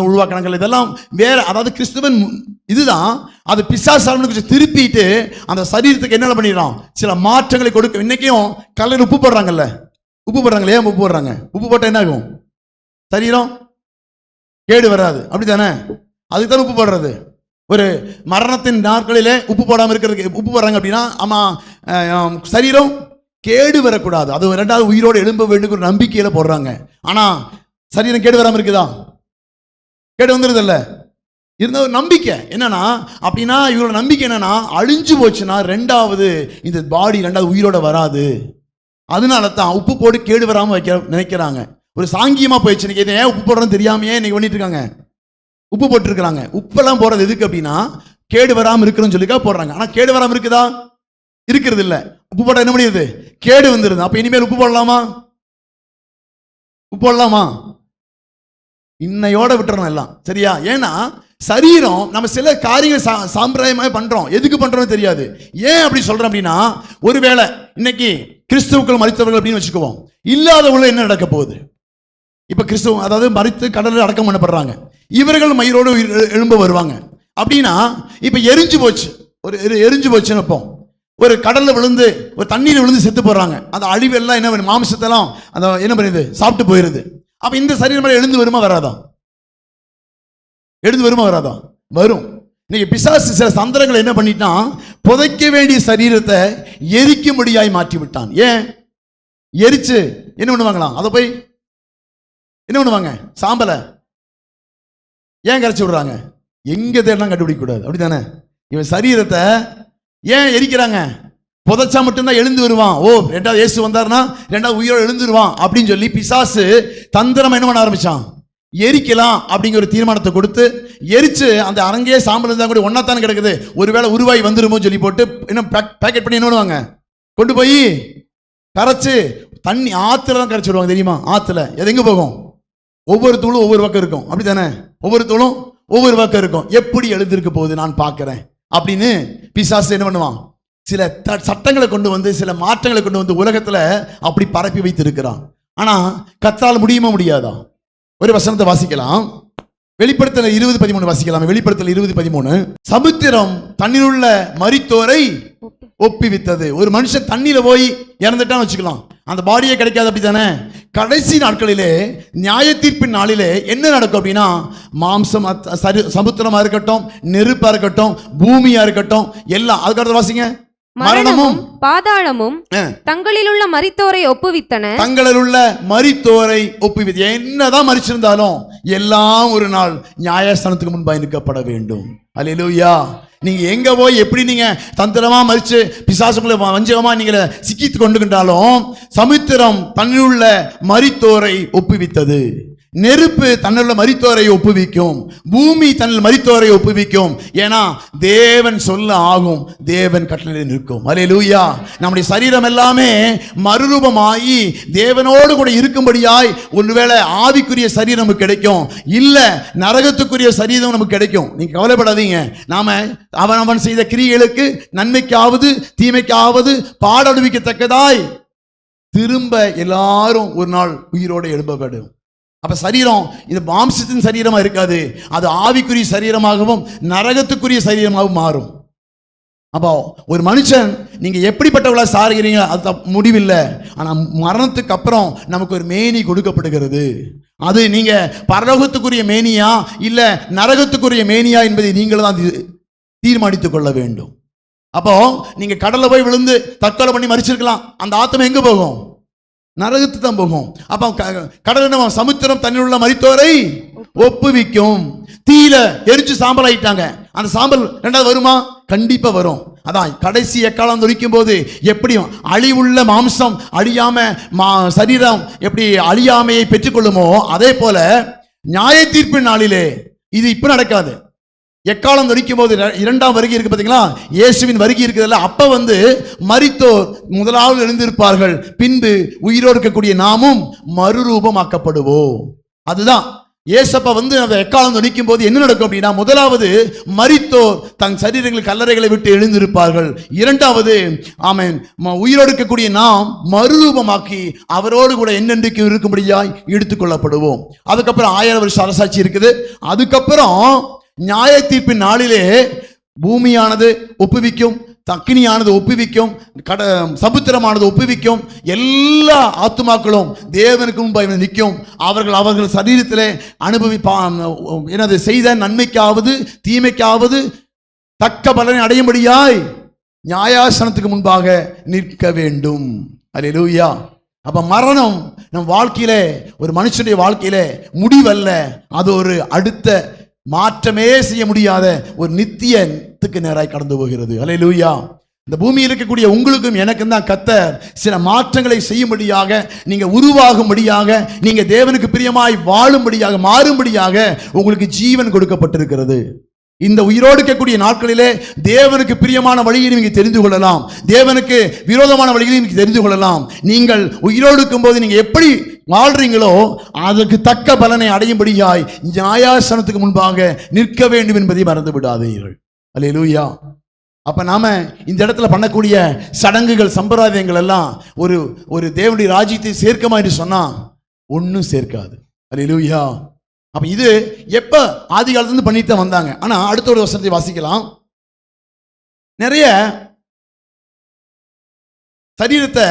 உருவாக்கினாங்கள். இதெல்லாம் வேற, அதாவது கிறிஸ்துவன் இதுதான். அது பிசாசு திருப்பிட்டு அந்த சரீரத்துக்கு என்ன பண்ணிடுறான், சில மாற்றங்களை கொடுக்க. இன்னைக்கும் கல்லில் உப்பு போடுறாங்கல்ல, உப்பு போடுறாங்களே. உப்பு போடுறாங்க. உப்பு போட்டால் என்ன ஆகும்? சரீரம் கேடு வராது, அப்படித்தானே? அதுக்கு தான் உப்பு போடுறது. ஒரு மரணத்தின் நாட்களிலே உப்பு போடாமல் இருக்கிறதுக்கு உப்பு போடுறாங்க. அப்படின்னா ஆமா, சரீரம் கேடு வரக்கூடாது, அது ரெண்டாவது உயிரோடு எழும்ப வேண்டும் ஒரு நம்பிக்கையில போடுறாங்க. ஆனா சரீரம் கேடு வராமல் இருக்குதா? கேடு வந்துருதில்ல. இருந்த ஒரு நம்பிக்கை என்னன்னா, அப்படின்னா இவரோட நம்பிக்கை என்னன்னா, அழிஞ்சு போச்சுன்னா ரெண்டாவது இந்த பாடி ரெண்டாவது உயிரோட வராது. அதனால தான் உப்பு போட்டு கேடு வராமல் வைக்க நினைக்கிறாங்க. ஒரு சாங்கியமா போயிடுச்சு. இன்னைக்கு இதை ஏன் உப்பு போடுறோன்னு தெரியாமையே இன்னைக்கு பண்ணிட்டு இருக்காங்க. உப்பு போட்டுருக்காங்க. உப்பெல்லாம் போடுறது எதுக்கு அப்படின்னா, கேடு வராமல் இருக்குன்னு சொல்லிக்கா போடுறாங்க. ஆனா கேடு வராமல் இருக்குதா? இருக்கிறது இல்ல. உப்பு போட என்ன முடியுது? கேடு வந்துருது. அப்ப இனிமேல் உப்பு போடலாமா? உப்பு போடலாமா? இன்னையோட விட்டுறணும் எல்லாம், சரியா? ஏன்னா சரீரம் நம்ம சில காரியங்கள் சாம்பிரதாயமாக பண்றோம். எதுக்கு பண்றோம்னு தெரியாது. ஏன் அப்படி சொல்றோம் அப்படின்னா, ஒருவேளை இன்னைக்கு கிறிஸ்துவுக்குள் மரித்தவர்கள் அப்படின்னு வச்சுக்குவோம், இல்லாதவங்க என்ன நடக்க போகுது? இப்ப கிறிஸ்துவ அதாவது மரித்து கடலில் அடக்கம் பண்ணப்படுறாங்க, இவர்கள் மயிரோடு எழும்ப வருவாங்க. அப்படின்னா இப்ப எரிஞ்சு போச்சு, ஒரு எரிஞ்சு போச்சுன்னு வைப்போம். ஒரு கடல்ல விழுந்து ஒரு தண்ணீர் விழுந்து செத்து போடுறாங்க. அந்த அழிவு எல்லாம் என்ன பண்ணு, மாமிசத்தெல்லாம் அந்த என்ன பண்ணுது, சாப்பிட்டு போயிருது. அப்ப இந்த சரீரம் எழுந்து வருமா வராதா? எழுந்து வருமா வராதா? வரும். இன்னைக்கு பிசாசு சில சந்திரங்களை என்ன பண்ணிட்டான், புதைக்க வேண்டிய சரீரத்தை எரிக்கும்படியாய் மாற்றி விட்டான். ஏன்? எரிச்சு என்ன பண்ணுவாங்களாம், அதை போய் என்ன பண்ணுவாங்க, சாம்பலை ஏன் கரைச்சி விடுறாங்க? எங்க தேடலாம் கண்டுபிடிக்க கூடாது, அப்படித்தானே? இவன் சரீரத்தை ஏன் எரிக்கிறாங்க? புதைச்சா மட்டும்தான் எழுந்து வருவான். ஓ, ரெண்டாவது இயேசு வந்தாருன்னா ரெண்டாவது உயிரோடு எழுந்துருவான் அப்படின்னு சொல்லி பிசாசு தந்திரம் என்ன பண்ண ஆரம்பிச்சான், எரிக்கலாம் அப்படிங்கிற ஒரு தீர்மானத்தை கொடுத்து எரிச்சு அந்த அரங்கே சாம்பல் இருந்தால் கூட ஒன்னாத்தானே கிடக்குது, ஒருவேளை உருவாய் வந்துருமோ சொல்லி போட்டு என்ன பேக்கெட் பண்ணி என்ன பண்ணுவாங்க, கொண்டு போய் கரைச்சு தண்ணி ஆத்துல தான் கரைச்சி விடுவாங்க. தெரியுமா? ஆத்துல எது எங்க போகும்? ஒவ்வொரு தூளும் ஒவ்வொரு பக்கம் இருக்கும், அப்படித்தானே? ஒவ்வொரு தூளும் ஒவ்வொரு பக்கம் இருக்கும். எப்படி எழுதிருக்க போகுது நான் பார்க்கிறேன் அப்படின்னு பிசாசு என்ன பண்ணுவான், சில சட்டங்களை கொண்டு வந்து சில மாற்றங்களை கொண்டு வந்து உலகத்துல அப்படி பரப்பி வைத்து இருக்கிறான். ஆனா கர்த்தரால் முடியுமா முடியாதா? ஒரு வசனத்தை வாசிக்கலாம். வெளிப்படுத்தல் 20:13 வாசிக்கலாம். வெளிப்படுத்தல் 20:13. சமுத்திரம் தண்ணீருள்ள மரித்தோரை ஒப்புவித்தது. ஒரு மனுஷன் தண்ணியில போய் இறந்துட்டான்னு வச்சுக்கலாம், அந்த பாடியே கிடைக்காது, அப்படித்தானே? கடைசி நாட்களிலே நியாய தீர்ப்பின் நாளிலே என்ன நடக்கும் அப்படின்னா, மாம்சம் சமுத்திரமா இருக்கட்டும், நெருப்பா இருக்கட்டும், பூமியா இருக்கட்டும், எல்லாம். அதுக்கடுத்து வாசிங்க. மரணமும் பாதாளமும் தங்களில் உள்ள மரித்தோரை ஒப்புவித்தன. தங்களில் உள்ள மரித்தோரை ஒப்புவித்து, என்னதான் மரிச்சிருந்தாலும் எல்லாம் ஒரு நாள் நியாயஸ்தானத்துக்கு முன்பாக நிற்கப்பட வேண்டும். அல்லேலூயா. நீங்க எங்க போய் எப்படி நீங்க தந்திரமா மரிச்சு பிசாசுக்குள்ள வஞ்சகமா நீங்க சிக்கித்து கொண்டுகின்றாலும் சமுத்திரம் தன்னுள்ள மரித்தோரை ஒப்புவித்தது. நெருப்பு தன்னுள்ள மரித்தோரை ஒப்புவிக்கும், பூமி தன்னில் மரித்தோரை ஒப்புவிக்கும். ஏன்னா தேவன் சொல்ல ஆகும், தேவன் கட்டளை நிற்கும். அல்லேலூயா. நம்முடைய சரீரம் எல்லாமே மறுரூபமாகி தேவனோடு கூட இருக்கும்படியாய் ஒருவேளை ஆவிக்குரிய சரீரம் நமக்கு கிடைக்கும், இல்ல நரகத்துக்குரிய சரீரம் நமக்கு கிடைக்கும். நீங்க கவலைப்படாதீங்க. நாம அவன் செய்த கிரியைகளுக்கு நன்மைக்காவது தீமைக்காவது பாடடுவிக்கத்தக்கதாய் திரும்ப எல்லாரும் ஒரு நாள் உயிரோடு எழுப்பப்படும். அப்ப சரீரம் இது மாம்சத்தின் சரீரமா இருக்காது, அது ஆவிக்குரிய சரீரமாகவும் நரகத்துக்குரிய சரீரமாகவும் மாறும். அப்போ ஒரு மனுஷன் நீங்க எப்படிப்பட்டவளா சாருகிறீங்க அது முடிவில்லை. ஆனா மரணத்துக்கு அப்புறம் நமக்கு ஒரு மேனி கொடுக்கப்படுகிறது. அது நீங்க பரலோகத்துக்குரிய மேனியா இல்ல நரகத்துக்குரிய மேனியா என்பதை நீங்கள் தான் தீர்மானித்துக் கொள்ள வேண்டும். அப்போ நீங்க கடல்ல போய் விழுந்து தற்கொலை பண்ணி மரிச்சிருக்கலாம், அந்த ஆத்மா எங்க போகும்? நரகத்து தான் போகும். அப்ப கடல் சமுத்திரம் தன்னில் உள்ள மரித்தோரை ஒப்புவிக்கும். தீயில எரிச்சு சாம்பல் ஆயிட்டாங்க, அந்த சாம்பல் ரெண்டாவது வருமா? கண்டிப்பா வரும். அதான் கடைசி எக்காலம் தொழிக்கும் போது எப்படியும் அழிவுள்ள மாம்சம் அழியாம சரீரம் எப்படி அழியாமையை பெற்றுக்கொள்ளுமோ, அதே போல நியாய தீர்ப்பின் நாளிலே இது இப்ப நடக்காது. எக்காலம் தொழிக்கும் போது இரண்டாம் வருகை இருக்கு பாத்தீங்களா, இயேசுவின் வருகை இருக்குதுல்ல, அப்ப மரித்தோர் முதலாவது எழுந்திருப்பார்கள், பின்பு உயிரோடு இருக்கக்கூடிய நாமும் மறுரூபமாக்கப்படுவோம். அதுதான் ஏசப்பா அந்த எக்காலம் தொழிக்கும் போது என்ன நடக்கும் அப்படின்னா, முதலாவது மரித்தோர் தன் சரீரங்கள் கல்லறைகளை விட்டு எழுந்திருப்பார்கள். இரண்டாவது ஆமென் உயிரோடு இருக்கக்கூடிய நாம் மறுரூபமாக்கி அவரோடு கூட என்னென்றைக்கு இருக்கும்படியாய் எடுத்துக்கொள்ளப்படுவோம். அதுக்கப்புறம் 1000 வருஷ அரசாட்சி இருக்குது. அதுக்கப்புறம் நியாய தீர்ப்பின் நாளிலே பூமியானது ஒப்புவிக்கும், அக்கினியானது ஒப்புவிக்கும், சமுத்திரமானது ஒப்புவிக்கும். எல்லா ஆத்துமாக்களும் தேவனுக்கு முன்பாக நிற்கும். அவர்கள் சரீரத்திலே என்னது செய்த நன்மைக்காவது தீமைக்காவது தக்க பலனை அடையும்படியாய் நியாயாசனத்துக்கு முன்பாக நிற்க வேண்டும். அல்லேலூயா. அப்ப மரணம் நம் வாழ்க்கையிலே ஒரு மனுஷனுடைய வாழ்க்கையிலே முடிவல்ல, அது ஒரு அடுத்த மாற்றமே செய்ய முடியாத ஒரு நித்தியத்துக்கு நேராய் கடந்து போகிறது. அல்லேலூயா. இந்த பூமியில் இருக்கக்கூடிய உங்களுக்கும் எனக்கும் தான் கர்த்தர் சில மாற்றங்களை செய்யும்படியாக, நீங்க உருவாகும்படியாக, நீங்க தேவனுக்கு பிரியமாய் வாழும்படியாக மாறும்படியாக உங்களுக்கு ஜீவன் கொடுக்கப்பட்டிருக்கிறது. இந்த உயிரோடு இருக்கக்கூடிய நாட்களிலே தேவனுக்கு பிரியமான வழியை நீங்க தெரிந்து கொள்ளலாம், தேவனுக்கு விரோதமான வழிகளை நீங்க தெரிந்து கொள்ளலாம். நீங்கள் உயிரோடு இருக்கும் போது நீங்க எப்படி வாழ்றீங்களோ அதற்கு தக்க பலனை அடையும்படியாய் நியாயாசனத்துக்கு முன்பாக நிற்க வேண்டும் என்பதை மறந்து விடாதீர்கள். அல்லேலூயா. அப்ப நாம இந்த இடத்துல பண்ணக்கூடிய சடங்குகள் சம்பிரதாயங்கள் எல்லாம் ஒரு தேவனுடைய ராஜ்யத்தை சேர்க்குமா என்று சொன்னா ஒன்னும் சேர்க்காது. அல்லேலூயா. அப்ப இது எப்ப ஆதி காலத்துல பண்ணிட்டு தான் வந்தாங்க. ஆனா அடுத்த ஒரு வசனத்தை வாசிக்கலாம். நிறைய சரீரத்தை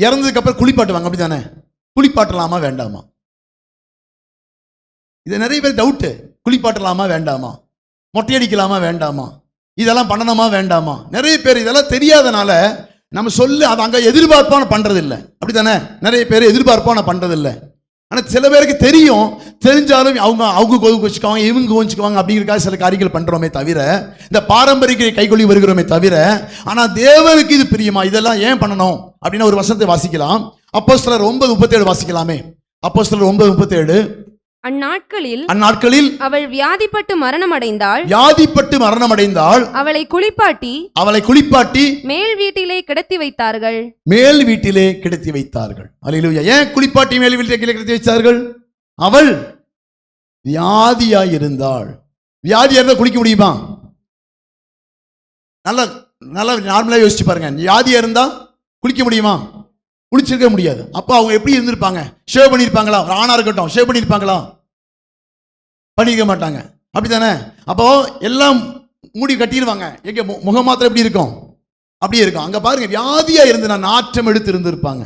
இறந்ததுக்கு அப்புறம் குளிப்பாட்டுவாங்க, அப்படித்தானே? குளிப்பாட்டலாமா வேண்டாமா? இது நிறைய பேர் டவுட்டு. குளிப்பாட்டலாமா வேண்டாமா, மொட்டையடிக்கலாமா வேண்டாமா, இதெல்லாம் பண்ணணுமா வேண்டாமா? நிறைய பேர் இதெல்லாம் தெரியாதனால நம்ம சொல்லு அதை அங்க எதிர்பார்ப்பான பண்றது இல்லை, அப்படித்தானே? நிறைய பேர் எதிர்பார்ப்பான பண்றது இல்லை. ஆனால் சில பேருக்கு தெரியும், தெரிஞ்சாலும் அவங்க கோவிச்சுக்குவாங்க, இவங்க கோவிச்சுக்குவாங்க அப்படிங்கிறக்காக சில காரியங்கள் பண்றோமே தவிர, இந்த பாரம்பரிய கைகொள்ளி வருகிறோமே தவிர, ஆனால் தேவனுக்கு இது பிரியமா? இதெல்லாம் ஏன் பண்ணணும் அப்படின்னு ஒரு வசனத்தை வாசிக்கலாம். அப்போஸ்தலர் 9:37 வாசிக்கலாமே. அப்போஸ்தலர் 9:37. அந்நாட்களில் அவள் வியாதிப்பட்டு மரணமடைந்தாள். அவளை குளிப்பாட்டி மேல் வீட்டிலே கிடத்தி வைத்தார்கள். அல்லேலூயா. ஏன் குளிப்பாட்டி மேல் வீட்டிலே கிடத்தி வைத்தார்கள்? அவள் வியாதியாய் இருந்தாள். வியாதியா இருந்தா குளிக்க முடியுமா? நல்லா நார்மலா யோசிச்சு பாருங்க. வியாதியா இருந்தா குளிக்க முடியுமா? குளிச்சிருக்க முடியாது. அப்ப அவங்க எப்படி இருந்திருப்பாங்க? ஷேவ் பண்ணிருப்பாங்களா? ஒரு ஆணா இருக்கட்டும், ஷேவ் பண்ணிருப்பாங்களா? பண்ணிக்க மாட்டாங்க, அப்படித்தானே? அப்போ எல்லாம் மூடி கட்டிடுவாங்க. எங்க முகம் மாத்திரம் எப்படி இருக்கும்? அப்படியே இருக்கும். அங்க பாருங்க, வியாதியா இருந்து நான் நாற்றம் எடுத்து இருந்திருப்பாங்க.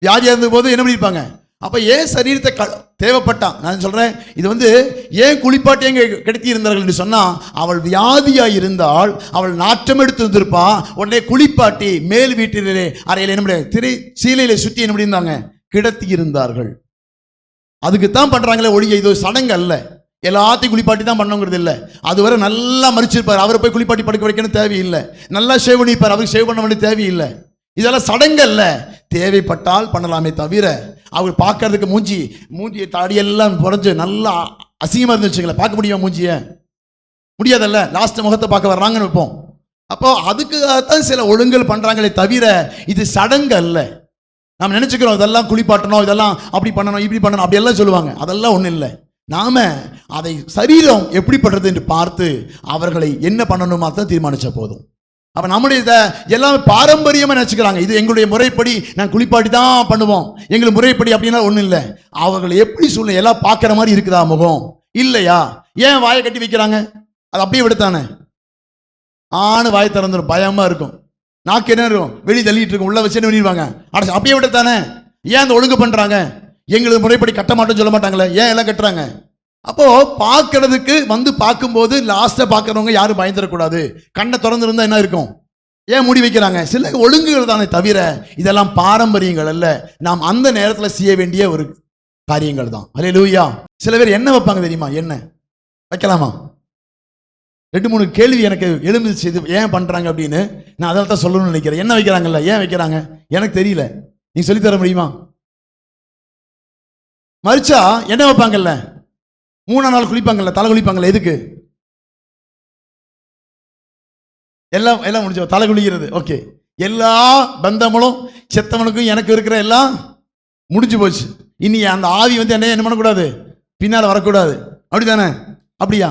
வியாதியா இருந்த போது என்ன பண்ணிருப்பாங்க? அப்ப ஏன் சரீரத்தை தேவைப்பட்டா? நான் சொல்றேன், இது ஏன் குளிப்பாட்டி எங்க கிடத்தி இருந்தார்கள் என்று சொன்னா, அவள் வியாதியா இருந்தால் அவள் நாற்றம் எடுத்து இருந்திருப்பா. உடனே குளிப்பாட்டி மேல் வீட்டிலே அறையில என்ன திரை சீலையில சுற்றி என்ன பண்ணியிருந்தாங்க? கிடத்தி இருந்தார்கள். அதுக்குத்தான் பண்றாங்களே ஒழிய இது சடங்கு அல்ல. எல்லாத்தையும் குளிப்பாட்டி தான் பண்ணுங்கிறது இல்லை. அதுவரை நல்லா மறிச்சிருப்பார், அவரை போய் குளிப்பாட்டி படுக்க வைக்கணும் தேவையில்லை. நல்லா ஷேவ் பண்ணிப்பார், அவருக்கு ஷேவ் பண்ண வேண்டிய தேவையில்லை. இதெல்லாம் சடங்கு அல்ல. தேவைப்பட்டால் பண்ணலாமே தவிர, அவர் பார்க்கறதுக்கு மூஞ்சி தாடியெல்லாம் புறஞ்சு நல்லா அசிங்கமா இருந்து வச்சுங்களேன், பார்க்க முடியுமா மூஞ்சிய? முடியாதல்ல. லாஸ்ட் முகத்தை பார்க்க வர்றாங்கன்னு வைப்போம். அப்போ அதுக்குதான் சில ஒழுங்கல் பண்றாங்களே தவிர இது சடங்கு அல்ல. நாம் நினைச்சுக்கிறோம் இதெல்லாம் குளிப்பாட்டணும், இதெல்லாம் அப்படி பண்ணணும், இப்படி பண்ணணும், அப்படி எல்லாம் சொல்லுவாங்க. அதெல்லாம் ஒன்றும் இல்லை. நாம அதை சரீரம் எப்படிப்பட்டது என்று பார்த்து அவர்களை என்ன பண்ணணுமா தான் தீர்மானிச்ச போதும். அப்ப நம்முடைய எல்லாமே பாரம்பரியமா நினைச்சுக்கிறாங்க. இது எங்களுடைய முறைப்படி நான் குளிப்பாட்டி தான் பண்ணுவோம், எங்களுக்கு முறைப்படி அப்படின்னா ஒன்றும் இல்லை. அவர்கள் எப்படி சொல்ல எல்லாம் பார்க்குற மாதிரி இருக்குதா முகம் இல்லையா? ஏன் வாயை கட்டி வைக்கிறாங்க? அது அப்படியே விடுத்தானே, வாயை திறந்துடும், பயமா இருக்கும். நாக்கு என்ன இருக்கும், வெளியே தள்ளிட்டு இருக்கும், உள்ள வச்சு என்ன பண்ணிடுவாங்க, அடைச்சு அப்படியே விடத்தானே. ஏன் அந்த ஒழுங்கு பண்றாங்க? எங்களுக்கு முறைப்படி கட்ட மாட்டோம்னு சொல்ல மாட்டாங்களே, ஏன் எல்லாம் கட்டுறாங்க? அப்போ பார்க்கறதுக்கு வந்து பார்க்கும்போது லாஸ்ட்டை பார்க்கறவங்க யாரும் பயந்துடக்கூடாது. கண்ணை திறந்துருந்தா என்ன இருக்கும்? ஏன் மூடி வைக்கிறாங்க? சில ஒழுங்குகள் தானே தவிர இதெல்லாம் பாரம்பரியங்கள் அல்ல. நாம் அந்த நேரத்தில் செய்ய வேண்டிய ஒரு காரியங்கள் தான். அல்லேலூயா. சில பேர் என்ன வைப்பாங்க தெரியுமா? என்ன வைக்கலாமா? 2-3 கேள்வி எனக்கு எழுந்துச்சு, இது ஏன் பண்றாங்க அப்படின்னு. நான் அதில் தான் சொல்லணும்னு நினைக்கிறேன். என்ன வைக்கிறாங்கல்ல, ஏன் வைக்கிறாங்க எனக்கு தெரியல, நீங்க சொல்லித்தர முடியுமா? மறிச்சா என்ன வைப்பாங்கல்ல, 3ஆம் நாள் குளிப்பாங்கல்ல, தலை குளிப்பாங்கல்ல, எதுக்கு? எல்லாம் முடிஞ்சு தலை குளிக்கிறது. ஓகே, எல்லா பந்தங்களும் செத்தவனுக்கும் எனக்கு இருக்கிற எல்லாம் முடிஞ்சு போச்சு. இனி அந்த ஆவி வந்து என்ன பண்ணக்கூடாது, பின்னால் வரக்கூடாது, அப்படிதானே? அப்படியா?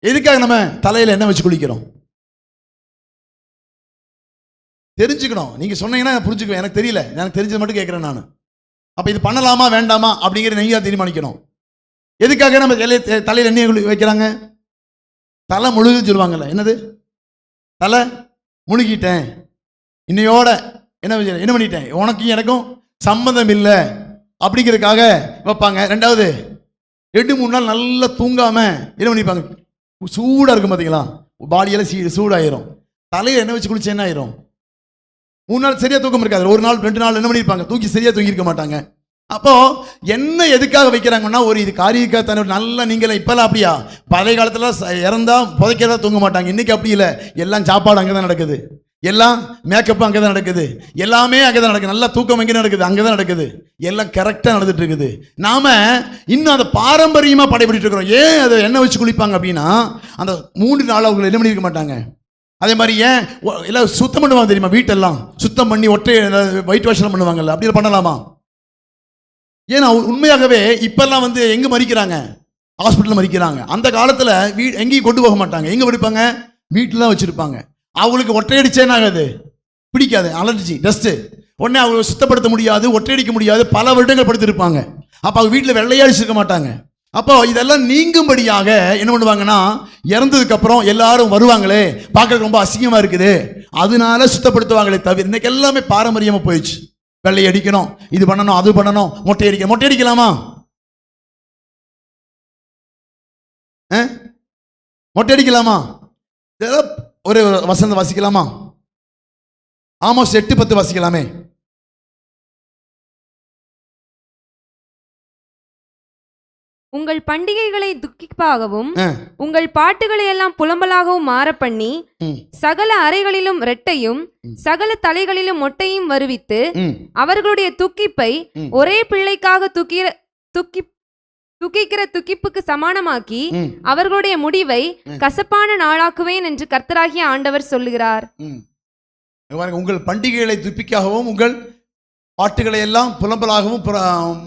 எதுக்காக நம்ம தலையில என்ன வச்சு குளிக்கிறோம்? தெரிஞ்சுக்கணும். நீங்க சொன்னீங்கன்னா புரிஞ்சுக்குவேன். எனக்கு தெரியல, எனக்கு தெரிஞ்சது மட்டும் கேட்கிறேன் நான். அப்ப இது பண்ணலாமா வேண்டாமா அப்படிங்கிற நீங்க தீர்மானிக்கணும். எதுக்காக நம்ம தலையில எண்ணெய் வைக்கிறாங்க? தலை முழுகுன்னு சொல்லுவாங்கல்ல, என்னது தலை முழுகிட்டேன், இன்னையோட என்ன பண்ணிட்டேன், உனக்கும் எனக்கும் சம்பந்தம் இல்லை அப்படிங்கிறதுக்காக வைப்பாங்க. 2வது 2-3 நாள் நல்லா தூங்காம என்ன பண்ணிப்பாங்க, சூடா இருக்கும் பார்த்தீங்களா, பாடியெல்லாம் சூடாயிரும். தலையில என்ன வச்சு குளிச்சு என்ன ஆயிரும்? 3 நாள் சரியா தூக்கம் இருக்காது, 1 நாள் 2 நாள் என்ன பண்ணிருப்பாங்க, தூக்கி சரியா தூங்கி இருக்க மாட்டாங்க. அப்போ என்ன எதுக்காக வைக்கிறாங்கன்னா, ஒரு இது காரியக்காக தானே. நல்ல நீங்கள இப்பெல்லாம் அப்படியா? பழைய காலத்துல இறந்தா புதைக்கிறதா தூங்க மாட்டாங்க. இன்னைக்கு அப்படி இல்லை. எல்லாம் சாப்பாடு அங்கதான் நடக்குது, எல்லாம் மேக்கப் அங்கதான் நடக்குது, எல்லாமே அங்கதான் நடக்குது. நல்லா தூக்கம் எங்க நடக்குது, அங்கதான் நடக்குது. எல்லாம் கரெக்டா நடந்துட்டு இருக்குது. நாம இன்னும் அதை பாரம்பரியமா படைபிடிட்டு இருக்கிறோம். ஏன் அதை எண்ணெய் வச்சு குளிப்பாங்க அப்படின்னா, அந்த 3 நாள் அவங்க என்ன பண்ணிருக்க மாட்டாங்க. அதே மாதிரி ஏன் எல்லாம் சுத்தம் பண்ணுவாங்க தெரியுமா? வீட்டெல்லாம் சுத்தம் பண்ணி ஒற்றை ஒயிட் வாஷ் பண்ணுவாங்கல்ல, அப்படி பண்ணலாமா? ஏன்னா உண்மையாகவே இப்பெல்லாம் வந்து எங்க மறிக்கிறாங்க, ஹாஸ்பிட்டல் மறிக்கிறாங்க. அந்த காலத்துல எங்கேயும் கொண்டு போக மாட்டாங்க. எங்க படிப்பாங்க, வீட்டுல தான் வச்சிருப்பாங்க. அவங்களுக்கு ஒற்றையடிச்சேன்னு ஆகாது, பிடிக்காது, அலர்ஜி டஸ்ட். உடனே அவங்க சுத்தப்படுத்த முடியாது, ஒற்றையடிக்க முடியாது, பல வருடங்கள் படுத்திருப்பாங்க. அப்ப அவங்க வீட்டுல வெள்ளையடிச்சிருக்க மாட்டாங்க. அப்போ இதெல்லாம் நீங்கும்படியாக என்ன பண்ணுவாங்கன்னா, இறந்ததுக்கு அப்புறம் எல்லாரும் வருவாங்களே, பார்க்க ரொம்ப அசிங்கமா இருக்குது, அதனால சுத்தப்படுத்துவாங்களே தவிர இன்னைக்கு எல்லாமே பாரம்பரியமா போயிடுச்சு. வெள்ளை அடிக்கணும், இது பண்ணணும், அது பண்ணணும், மொட்டை அடிக்கலாமா? மொட்டை அடிக்கலாமா? ஒரு வசனம் வாசிக்கலாமா? ஆமோஸ் 8:10 வாசிக்கலாமே. உங்கள் பண்டிகைகளை துக்கிப்பாகவும் உங்கள் பாட்டுகளை எல்லாம் புலம்பலாகவும் மாற பண்ணி சகல அறைகளிலும் ரெட்டையும் சகல தலைகளிலும் மொட்டையும் வருவித்து அவர்களுடைய துக்கிப்பை ஒரே பிள்ளைக்காக துக்கிக்கிற துக்கிப்புக்கு சமானமாக்கி அவர்களுடைய முடிவை கசப்பான நாளாக்குவேன் என்று கர்த்தராகிய ஆண்டவர் சொல்லுகிறார். உங்கள் பண்டிகைகளை துப்பிக்காகவும் உங்கள் பாட்டுகளை எல்லாம் புலம்பலாகவும்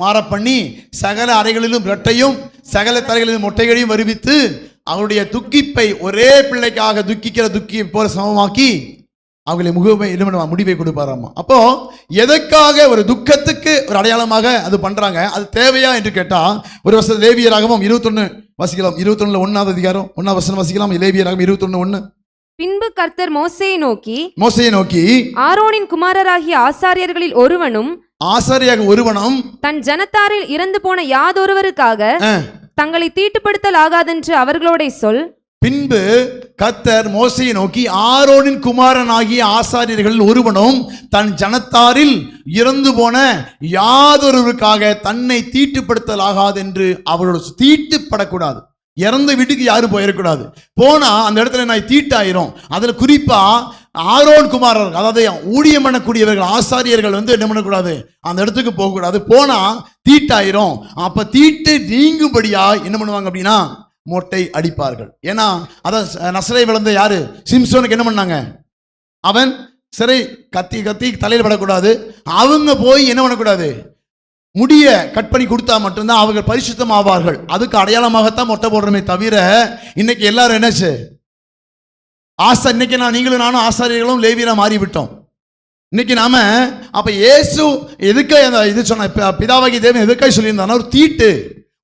மாற பண்ணி சகல அறைகளிலும் ரெட்டையும் சகல தலைகளிலும் மொட்டைகளையும் வருவித்து அவருடைய துக்கிப்பை ஒரே பிள்ளைக்காக துக்கிக்கிற துக்கி போல சமமாக்கி அவங்களை முடிவை கொடுப்பாராமா. அப்போ எதற்காக ஒரு துக்கத்துக்கு ஒரு அடையாளமாக அது பண்றாங்க, அது தேவையா என்று கேட்டா, ஒரு வருஷம் லேவியராகவும் 21 வாசிக்கலாம். 21 1ஆவது அதிகாரம் 1ஆம் வசனம் வாசிக்கலாம். லேவியராகவும் 21:1. பின்பு கர்த்தர் மோசேயை நோக்கி ஆரோனின் குமாரராகிய ஆசாரியர்களில் ஒருவனும் தன் ஜனத்தாரில் இறந்து போன யாதொருவருக்காக தங்களை தீட்டுப்படுத்தல் ஆகாதென்று அவர்களோட சொல். பின்பு கர்த்தர் மோசேயை நோக்கி, ஆரோனின் குமாரனாகிய ஆசாரியர்களில் ஒருவனும் தன் ஜனத்தாரில் இறந்து போன யாதொருவருக்காக தன்னை தீட்டுப்படுத்தல் ஆகாதென்று அவர்களோட தீட்டுப்படக்கூடாது. இறந்த வீட்டுக்கு யாரும் போயிடக்கூடாது. போனா அந்த இடத்துல நான் தீட்டாயிரும். அதுல குறிப்பா ஆரோன் குமாரர், அதாவது ஊழியம் பண்ணக்கூடியவர்கள், ஆசாரியர்கள் வந்து என்ன பண்ணக்கூடாது, அந்த இடத்துக்கு போகக்கூடாது. போனா தீட்டாயிரும். அப்ப தீட்டு நீங்கும்படியா என்ன பண்ணுவாங்க அப்படின்னா மொட்டை அடிப்பார்கள். ஏன்னா அதான் நசரை விழுந்த யாரு, சிம்சோனுக்கு என்ன பண்ணாங்க, அவன் சிறை கத்தி கத்தி தலையில் படக்கூடாது. அவங்க போய் என்ன பண்ணக்கூடாது, முடிய கட் பண்ணி கொடுத்தா மட்டும்தான் அவர்கள் பரிசுத்தம் ஆவார்கள். அதுக்கு அடையாளமாகத்தான் மொட்டை போடுறமே தவிர இன்னைக்கு எல்லாரும் என்னச்சு இன்னைக்கு நீங்களும் நானும் ஆசாரியர்களும் லேவியரா மாறிவிட்டோம். இன்னைக்கு நாம அப்ப இயேசு எதுக்காக இது சொன்ன, பிதாவாகி தேவன் எதுக்காக சொல்லியிருந்தாங்கன்னா ஒரு தீட்டு,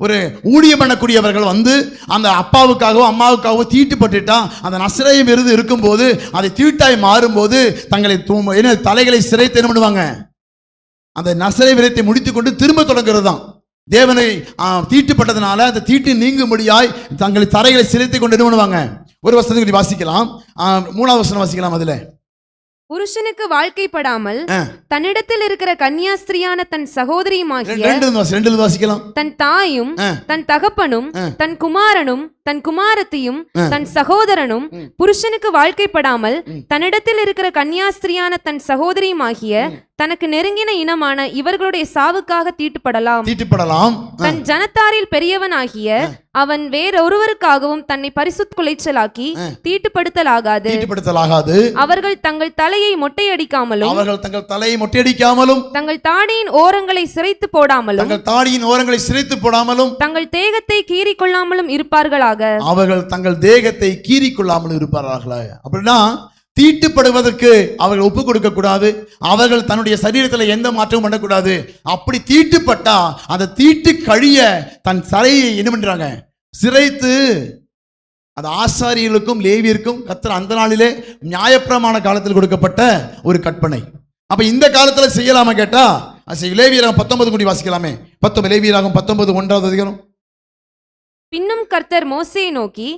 ஒரு ஊழியம் பண்ணக்கூடியவர்கள் வந்து அந்த அப்பாவுக்காகவோ அம்மாவுக்காகவோ தீட்டுப்பட்டுட்டா அந்த நசரேய விருது இருக்கும்போது அதை தீட்டாய் மாறும்போது தங்களை தலைகளை சிரைத்து என்ன பண்ணுவாங்க, அந்த நசரேய விரத்தை முடித்துக்கொண்டு திரும்ப தொடங்குறது தான். தேவனை தீட்டுப்பட்டதுனால அந்த தீட்டு நீங்கும்படியாய் தங்களை தரைகளை சிரைத்து கொண்டு என்ன பண்ணுவாங்க. ஒரு வசனத்தை வாசிக்கலாம், 3வது வசனம் வாசிக்கலாம். அதுல புருஷனுக்கு வாழ்க்கைப்படாமல் தன்னிடத்தில் இருக்கிற கன்னியாஸ்திரியான தன் சகோதரியுமாகிய வாசிக்கலாம். தன் தாயும் தன் தகப்பனும் தன் குமாரனும் தன் குமாரத்தையும் தன் சகோதரனும் புருஷனுக்கு வாழ்க்கைப்படாமல் தன்னிடத்தில் இருக்கிற கன்னியாஸ்திரியான தன் சகோதரியுமாகிய தனக்கு நெருங்கின இனமான இவர்களுடைய சாவுக்காக தீட்டுப்படலாம். தன் ஜனத்தாரில் பெரியவனாகிய அவன் வேறொருவருக்காகவும் தன்னை பரிசுத்த குலைச்சலாக்கி தீட்டுப்படுத்தலாகாது. அவர்கள் தங்கள் தலையை மொட்டையடிக்காமலும் தங்கள் தாடியின் ஓரங்களை சிரைத்து போடாமலும் தங்கள் தேகத்தை கீறிக்கொள்ளாமலும் இருப்பார்களாக. அவர்கள் தங்கள் தேகத்தை கீறிக்கொள்ளாமல் இருப்பார்களாக. அப்படின்னா தீட்டுப்படுவதற்கு அவர்கள் ஒப்பு கொடுக்க கூடாது. அவர்கள் தன்னுடைய சரீரத்தில் எந்த மாற்றமும் பண்ணக்கூடாது. அப்படி தீட்டுப்பட்டா அந்த தீட்டு கழிய தன் தலையை என்ன பண்றாங்க, சிரைத்து. அது ஆசாரியர்களுக்கும் லேவியருக்கும் கர்த்தர் அந்த நாளிலே நியாயப்பிரமாண காலத்தில் கொடுக்கப்பட்ட ஒரு கற்பனை. அப்ப இந்த காலத்துல செய்யலாமா கேட்டா லேவியராகும் 19 கூடி வாசிக்கலாமே. லேவியராகும் 19 1வது அதிகாரம். பின்னும் கர்த்தர் மோசேயை நோக்கி,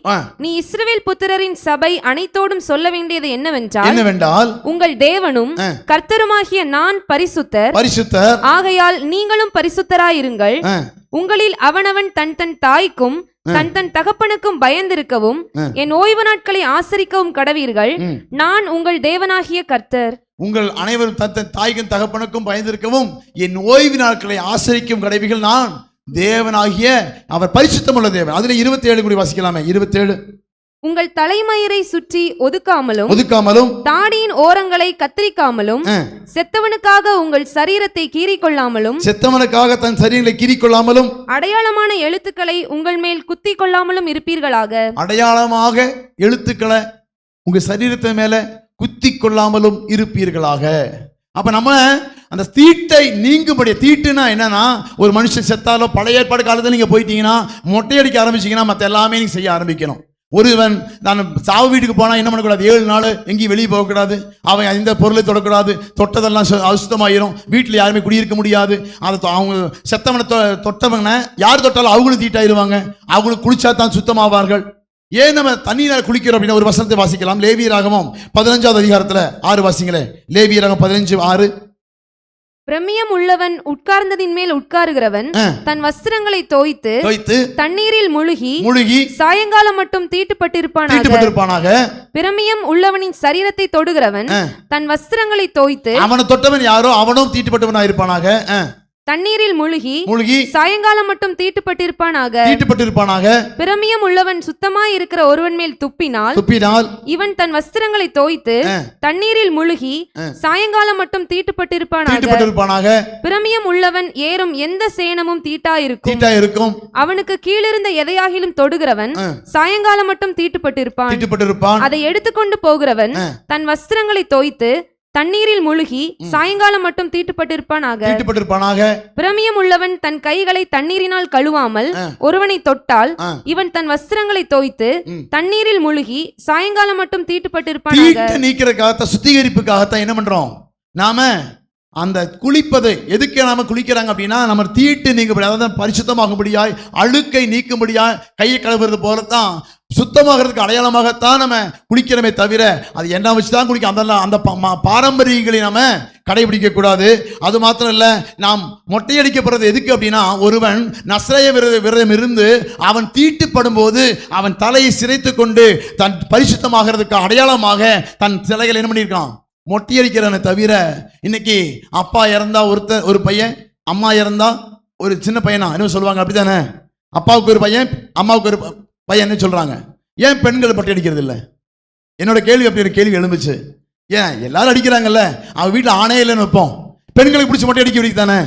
நீ இஸ்ரவேல் புத்திரரின் சபை அனைத்தோடும் சொல்ல வேண்டியது என்னவென்றால் உங்கள் தேவனும் கர்த்தருமாகிய நான் பரிசுத்தர், ஆகையால் நீங்களும் பரிசுத்தராயிருங்கள். உங்களில் அவனவன் தன் தன் தாய்க்கும் தன் தன் தகப்பனுக்கும் பயந்திருக்கவும் என் ஓய்வு நாட்களை ஆசரிக்கவும் கடவீர்கள். நான் உங்கள் தேவனாகிய கர்த்தர். உங்கள் அனைவரும் தன் தன் தாய்க்கும் தகப்பனுக்கும் பயந்திருக்கவும் என் ஓய்வு நாட்களை ஆசரிக்கும் கடவீர்கள். நான் தேவனாகிய அவர் பரிசுத்தமுள்ள தேவன். அதுல 27 கூடி வாசிக்கலாமே. 27. உங்கள் தலைமயிரை சுற்றி ஒதுக்காமலும் தாடியின் ஓரங்களை கத்திரிக்காமலும் செத்தவனுக்காக உங்கள் சரீரத்தை கீறிக்கொள்ளாமலும் தன் சரீரங்களை கீறிக்கொள்ளாமலும் அடையாளமான எழுத்துக்களை உங்கள் மேல் குத்தி கொள்ளாமலும் இருப்பீர்களாக. அடையாளமாக எழுத்துக்களை உங்க சரீரத்தின் மேல குத்தி கொள்ளாமலும் இருப்பீர்களாக. அப்ப நம்ம அந்த தீட்டை நீங்கும்படிய, தீட்டுனா என்னன்னா ஒரு மனுஷன் செத்தாலோ பழைய ஏற்பாடு காலத்தில் நீங்க போயிட்டீங்கன்னா மொட்டையடிக்க ஆரம்பிச்சீங்கன்னா மற்ற எல்லாமே நீங்க செய்ய ஆரம்பிக்கணும். ஒருவன் நான் சாவு வீட்டுக்கு போனா என்ன பண்ணக்கூடாது, 7 நாள் எங்கேயும் வெளியே போகக்கூடாது. அவன் இந்த பொருளை தொடக்கூடாது, தொட்டதெல்லாம் அசுத்தமாயிரும். வீட்டில் யாருமே குடியிருக்க முடியாது. அதை அவங்க செத்தவனை தொட்டவங்க யார் தொட்டாலும் அவங்களும் தீட்டாயிருவாங்க. அவங்களுக்கு குளிச்சா தான் சுத்தமாவார்கள். ஏன் நம்ம தண்ணீரால் குளிக்கிறோம் அப்படின்னா ஒரு வசனத்தை வாசிக்கலாம். லேவியராகமம் 15வது அதிகாரத்துல 6 வாசிங்களே. லேவியராகமம் 15:6. பிரமியம் உள்ளவன் உட்கார்ந்ததின் மேல் உட்காருகிறவன் தன் வஸ்திரங்களை தோய்த்து தண்ணீரில் முழுகி சாயங்காலம் மட்டும் தீட்டுப்பட்டிருப்பானாக. பிரமியம் உள்ளவனின் சரீரத்தை தொடுகிறவன் தன் வஸ்திரங்களை தோய்த்து, அவனை தொட்டவன் யாரோ அவனும் தீட்டுப்பட்டவனாயிருப்பானாக. தண்ணீரில் முழுகி சாயங்காலம் மட்டும் தீட்டுப்பட்டிருப்பானாக. பிரமியம் உள்ளவன் சுத்தமாய் இருக்கிற ஒருவன் மேல் துப்பினால் இவன் தன் வஸ்திரங்களை தோய்த்து தண்ணீரில் முழுகி சாயங்காலம் மட்டும் தீட்டுப்பட்டிருப்பானாக. பிரமியம் உள்ளவன் ஏறும் எந்த சேனமும் தீட்டாயிருக்கும். அவனுக்கு கீழிருந்த எதையாகிலும் தொடுகிறவன் சாயங்காலம் மட்டும் தீட்டுப்பட்டிருப்பான். அதை எடுத்துக்கொண்டு போகிறவன் தன் வஸ்திரங்களை தோய்த்து தண்ணீரில் முழுகி சாயங்காலம் மட்டும் தீட்டுப்பட்டிருப்பானாக. பிரமியம் உள்ளவன் தன் கைகளை தண்ணீரினால் கழுவாமல் ஒருவனை தொட்டால் இவன் தன் வஸ்திரங்களை தோய்த்து தண்ணீரில் முழுகி சாயங்காலம் மட்டும் தீட்டுப்பட்டிருப்பானாக. நீக்கிறதுக்காக, சுத்திகரிப்புக்காகத்தான் என்ன பண்றோம் நாம அந்த குளிப்பது எதுக்கு நாம குளிக்கிறாங்க அப்படின்னா நம்ம தீட்டு நீங்கும்படியா, அதாவது பரிசுத்தமாகும்படியாய், அழுக்கை நீக்கும்படியாய், கையை கழுவுறது போலத்தான் சுத்தமாகிறதுக்கு அடையாளமாகத்தான் நம்ம குளிக்கிறோமே தவிர அது என்ன வச்சுதான் குளிக்க, அதெல்லாம் அந்த பாரம்பரியங்களை நாம கடைபிடிக்க கூடாது. அது மாத்திரம் இல்ல, நாம் மொட்டையடிக்கப்படுறது எதுக்கு அப்படின்னா, ஒருவன் நஸ்ரேய விரதம் இருந்து அவன் தீட்டுப்படும் போது அவன் தலையை சிரைத்து கொண்டு தன் பரிசுத்தமாகிறதுக்கு அடையாளமாக தன் சிலைகள் என்ன பண்ணியிருக்கான், மொட்டையடிக்கிறவனை தவிர. இன்னைக்கு அப்பா இறந்தா ஒரு பையன், அம்மா இறந்தா ஒரு சின்ன பையனா என்ன சொல்லுவாங்க, அப்படித்தானே? அப்பாவுக்கு ஒரு பையன், அம்மாவுக்கு ஒரு பையன் என்ன சொல்றாங்க. ஏன் பெண்கள் மொட்டை அடிக்கிறது இல்லை? என்னோட கேள்வி அப்படி ஒரு கேள்வி எழுந்துச்சு. ஏன் எல்லாரும் அடிக்கிறாங்கல்ல, அவன் வீட்டில் ஆணே இல்லைன்னு வைப்போம், பெண்களுக்கு பிடிச்சி மொட்டை அடிக்க தானே,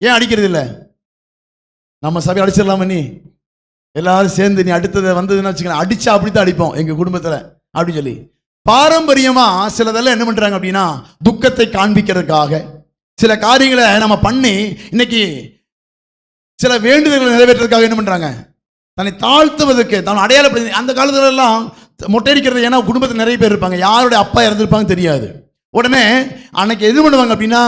ஏன் அடிக்கிறது இல்லை? நம்ம சபை அடிச்சிடலாமா? நீ எல்லாரும் சேர்ந்து நீ அடுத்தது வந்ததுன்னு வச்சுக்கலாம், அடிச்சா அப்படித்தான் அடிப்போம் எங்க குடும்பத்துல அப்படின்னு சொல்லி. பாரம்பரியமா சிலதெல்லாம் என்ன பண்றாங்க அப்படின்னா, துக்கத்தை காண்பிக்கிறதுக்காக சில காரியங்களை நம்ம பண்ணி இன்னைக்கு சில வேண்டுதல்களை நிறைவேற்றுறதுக்காக என்ன பண்றாங்க, தன்னை தாழ்த்துவதற்கு, தான் அடையாளப்படுத்தி. அந்த காலத்துல எல்லாம் மொட்டை அடிக்கிறது, ஏன்னா குடும்பத்தில் நிறைய பேர் இருப்பாங்க, யாருடைய அப்பா இறந்துருப்பாங்க தெரியாது. உடனே அன்னைக்கு எது பண்ணுவாங்க அப்படின்னா,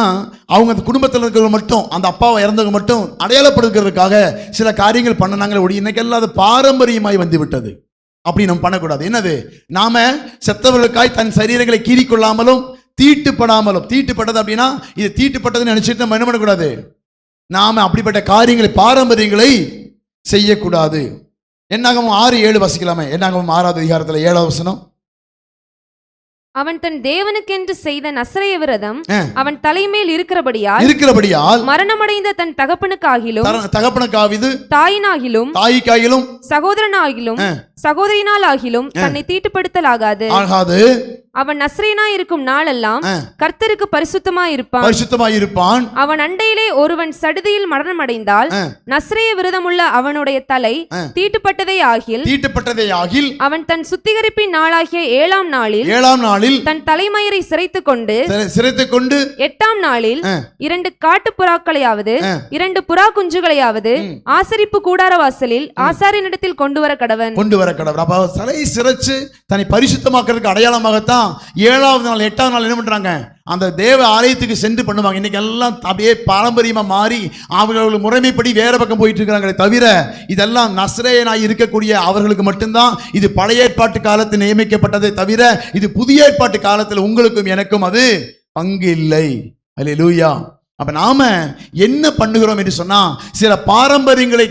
அவங்க அந்த குடும்பத்தில் இருக்கிறவங்க மட்டும், அந்த அப்பாவை இறந்தவங்க மட்டும் அடையாளப்படுத்துறதுக்காக சில காரியங்கள் பண்ணனாங்களே ஒடி. இன்னைக்கு எல்லாம் அது பாரம்பரியமாய் வந்து விட்டது. அப்படி நம்ம பண்ணக்கூடாது. என்னது, நாம செத்தவர்களுக்காய் தன் சரீரங்களை கீறிக்கொள்ளாமலும் தீட்டுப்படாமலும், தீட்டுப்பட்டது அப்படின்னா இது தீட்டுப்பட்டதுன்னு நினைச்சிட்டு நம்ம என்ன பண்ணக்கூடாது, நாம அப்படிப்பட்ட காரியங்களை, பாரம்பரியங்களை செய்யக்கூடாது. என்னாகமம் 6:7 வசிக்கலாமே. என்னாகமம் 6வது அதிகாரத்துல 7வது வசனம். அவன் தன் தேவனுக்கென்று செய்த நசரேய விரதம் அவன் தலைமேல் இருக்கிறபடியால் மரணமடைந்த தன் தகப்பனுக்காகிலும் தாயினாகிலும் சகோதரனாகிலும் சகோதரியினாலாகிலும் தன்னை தீட்டுப்படுத்தலாகாது. அவன் நஸ்ரேனா இருக்கும் நாளெல்லாம் கர்த்தருக்கு பரிசுத்தமாயிருப்பான். அவன் அண்டையிலே ஒருவன் சடுதியில் மரணமடைந்தால் நஸ்ரேய விரதமுள்ள அவனுடைய தலை தீட்டுப்பட்டதே ஆகில் அவன் தன் சுத்திகரிப்பின் நாளாகிய 7ஆம் நாளில் தன் தலைமயிரை சிரைத்துக் கொண்டு 8ஆம் நாளில் 2 காட்டு புறாக்களையாவது 2 புறா குஞ்சுகளையாவது ஆசரிப்பு கூடார வாசலில் ஆசாரியனிடத்தில் கொண்டு வர கடவன். அப்ப தலை சிரைச்சு தன்னை பரிசுத்தமாக்குறதுக்கு அடையாளமாகத்தான் 7வது நாள் 8வது நாள் என்ன பண்றாங்க, அந்த தேவ ஆலயத்துக்கு சென்று பண்ணுவாங்க. இன்னைக்கு எல்லாம் அப்படியே பாரம்பரியமா மாறி அவர்கள் முறைமைப்படி வேற பக்கம் போயிட்டு இருக்கிறாங்களே தவிர, இதெல்லாம் நஸ்ரேயனாய் இருக்கக்கூடிய அவர்களுக்கு மட்டும்தான் இது பழைய ஏற்பாட்டு காலத்தில் நியமிக்கப்பட்டதை தவிர, இது புதிய ஏற்பாட்டு காலத்தில் உங்களுக்கும் எனக்கும் அது பங்கு இல்லை. அல்லேலூயா. அப்ப நாம என்ன பண்ணுகிறோம் என்று சொன்னா, சில பாரம்பரியங்களை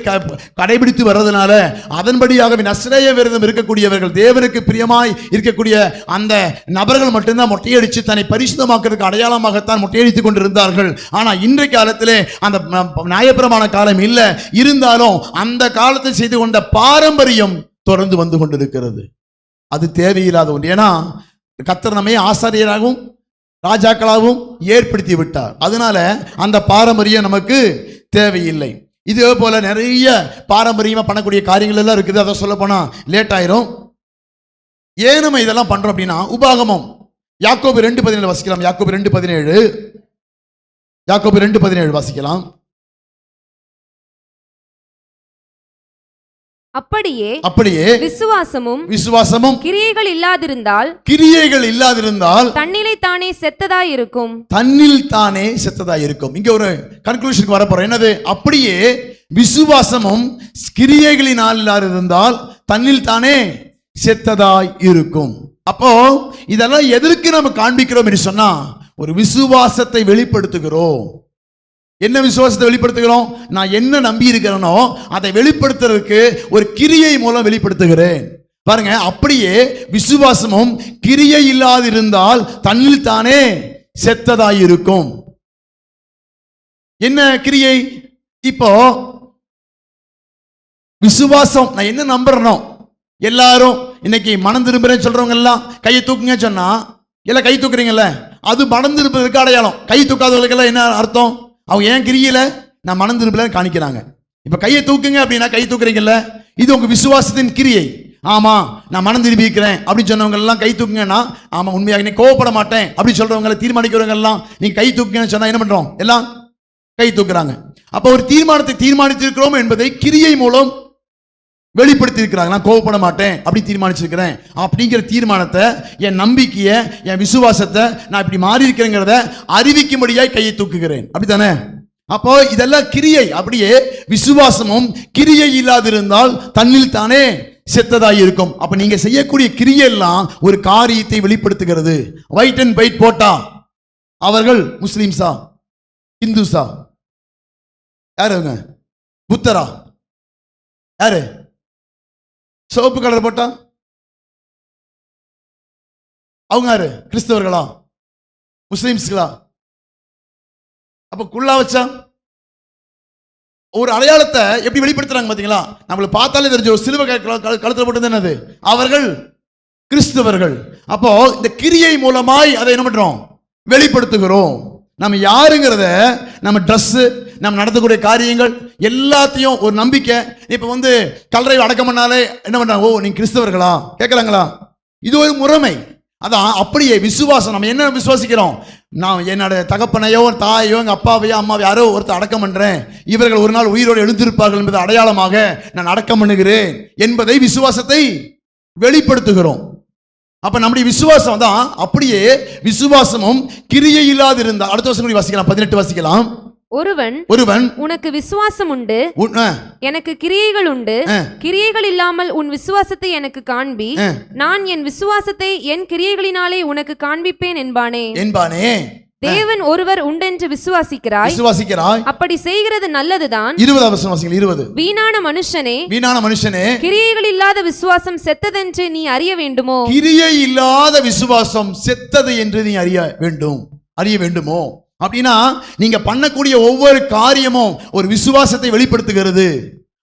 கடைபிடித்து வர்றதுனால அதன்படியாகவே நஸ்ரேய விரதம் இருக்கக்கூடியவர்கள், தேவனுக்கு பிரியமாய் இருக்கக்கூடிய அந்த நபர்கள் மட்டும்தான் மொட்டையடிச்சு தன்னை பரிசுத்தமாக்குறதுக்கு அடையாளமாகத்தான் மொட்டையடித்துக் கொண்டிருந்தார்கள். ஆனா இன்றைய காலத்திலே அந்த நியாயப்பிரமாண காலம் இல்லை, இருந்தாலும் அந்த காலத்தில் செய்து கொண்ட பாரம்பரியம் தொடர்ந்து வந்து கொண்டிருக்கிறது. அது தேவையில்லாத ஒன்று. ஏன்னா கர்த்தர் நம்மை ஆசாரியராகவும் ராஜாக்களாகவும் ஏற்படுத்தி விட்டார். அதனால அந்த பாரம்பரியம் நமக்கு தேவையில்லை. இதே போல நிறைய பாரம்பரியமா பண்ணக்கூடிய காரியங்கள் எல்லாம் இருக்குது. அதை சொல்ல போனா லேட் ஆயிரும். ஏன் நம்ம இதெல்லாம் பண்றோம் அப்படின்னா, உபாகமம் யாக்கோபு 2:17 வாசிக்கலாம். யாக்கோபு 2:17 வாசிக்கலாம். அப்படியே விசுவாசமும் கிரியைகள் இல்லாதிருந்தால் தன்னில் தானே செத்ததாய் இருக்கும். இங்க ஒரு கன்க்ளூஷனுக்கு வர போறோம். என்னது? அப்படியே விசுவாசமும் கிரியைகளினால் இல்லாதிருந்தால் தன்னில் தானே செத்ததாய் இருக்கும். அப்போ இதெல்லாம் எதற்கு நம்ம காண்பிக்கிறோம் என்று சொன்னா, ஒரு விசுவாசத்தை வெளிப்படுத்துகிறோம். என்ன விசுவாசத்தை வெளிப்படுத்துகிறோம்? நான் என்ன நம்பி இருக்கிறேனோ அதை வெளிப்படுத்துறதுக்கு ஒரு கிரியை மூலம் வெளிப்படுத்துகிறேன். பாருங்க, அப்படியே விசுவாசமும் கிரியை இல்லாதிருந்தால் தன்னில் தானே செத்ததாயிருக்கும். என்ன கிரியை? இப்போ விசுவாசம், நான் என்ன நம்புறனோ, எல்லாரும் இன்னைக்கு மனம் திரும்புறேன்னு சொல்றவங்க எல்லாம் கையை தூக்குங்க சொன்னா எல்லாம் கை தூக்குறீங்கல்ல, அது மனம் திரும்புறதுக்கு அடையாளம். கை தூக்காதவர்களுக்கு எல்லாம் என்ன அர்த்தம்? அவங்க ஏன் கிரியையில நான் மனம் திரும்பல காணிக்கிறாங்க. இப்ப கையை தூக்குங்க அப்படின்னா கை தூக்குறீங்கல்ல, இது உங்க விசுவாசத்தின் கிரியை. ஆமா நான் மனம் திரும்பி இருக்கிறேன் அப்படின்னு சொன்னவங்க எல்லாம் கை தூக்குங்கன்னா, ஆமா உண்மையாக நீ கோவப்பட மாட்டேன் அப்படின்னு சொல்றவங்க தீர்மானிக்கிறவங்க எல்லாம் நீங்க கை தூக்குங்கன்னு சொன்னா என்ன பண்றோம்? எல்லாம் கை தூக்குறாங்க. அப்ப ஒரு தீர்மானத்தை தீர்மானித்திருக்கிறோம் என்பதை கிரியை மூலம் வெளிப்படுத்தி இருக்கிறாங்க. நான் கோவப்பட மாட்டேன் அப்படி தீர்மானிச்சிருக்கிறேன் அப்படிங்கிற தீர்மானத்தை, என் நம்பிக்கையை, என் விசுவாசத்தை நான் இப்படி மாறி இருக்கிறேங்கிறத அறிவிக்கும்படியாய் கையை தூக்குகிறேன். அப்படித்தானே? அப்போ இதெல்லாம் கிரியை. அப்படியே விசுவாசமும் கிரியை இல்லாதிருந்தால் தன்னில் தானே செத்ததாய் இருக்கும். அப்ப நீங்க செய்யக்கூடிய கிரியை எல்லாம் ஒரு காரியத்தை வெளிப்படுத்துகிறது. ஒயிட் அண்ட் ஒயிட் போட்டா அவர்கள் முஸ்லிம்ஸா, இந்துஸா, யாரு அவங்க? புத்தரா? யாரு? சிவப்பு கலர் போட்டா அவங்க யாரு? கிறிஸ்தவர்களா, முஸ்லிம்ஸ்களா? அப்ப குள்ளா வச்சா ஒரு அடையாளத்தை எப்படி வெளிப்படுத்துறாங்க பாத்தீங்களா? நம்மள பார்த்தாலே தெரிஞ்சு ஒரு சிலுவை கழுத்துல போட்டு என்னது? அவர்கள் கிறிஸ்தவர்கள். அப்போ இந்த கிரியை மூலமாய் அதை என்ன பண்றோம்? வெளிப்படுத்துகிறோம். நம்ம யாருங்கிறத, நம்ம ட்ரெஸ், நம்ம நடத்தக்கூடிய காரியங்கள் எல்லாத்தையும் ஒரு நம்பிக்கை. இப்ப வந்து கல்லறை அடக்கம் பண்ணாலே என்ன பண்றாங்க? ஓ, நீங்க கிறிஸ்தவர்களா கேட்கலாங்களா? இது ஒரு முறைமை. அதான் அப்படியே விசுவாசம். நம்ம என்ன விசுவாசிக்கிறோம்? நான் என்னோட தகப்பனையோ தாயோ எங்க அப்பாவையோ அம்மாவையோ யாரோ ஒருத்தர் அடக்கம் பண்றேன், இவர்கள் ஒரு நாள் உயிரோடு எழுந்திருப்பார்கள் என்பது அடையாளமாக நான் அடக்கம் பண்ணுகிறேன் என்பதை, விசுவாசத்தை வெளிப்படுத்துகிறோம். அப்ப நம்முடைய விசுவாசம் தான். அப்படியே விசுவாசமும் கிரியை இல்லாது இருந்தால், அடுத்த வருஷம் வாசிக்கலாம், 18 வாசிக்கலாம். ஒருவன் உனக்கு விசுவாசம் உண்டு, எனக்கு கிரியைகள் உண்டு, கிரியைகள் இல்லாமல் உன் விசுவாசத்தை எனக்கு காண்பி, நான் என் விசுவாசத்தை என் கிரியைகளினாலே உனக்கு காண்பிப்பேன் என்பானே. தேவன் ஒருவர் உண்டென்று விசுவாசிக்கிறாய். அப்படி செய்கிறது நல்லதுதான். 20 வீணான மனுஷனே, கிரியைகள் இல்லாத விசுவாசம் செத்ததென்று நீ அறிய வேண்டுமோ? கிரியை இல்லாத விசுவாசம் செத்தது என்று நீ அறிய வேண்டுமோ? அப்படின்னா நீங்க பண்ணக்கூடிய ஒவ்வொரு காரியமும் ஒரு விசுவாசத்தை வெளிப்படுத்துகிறது.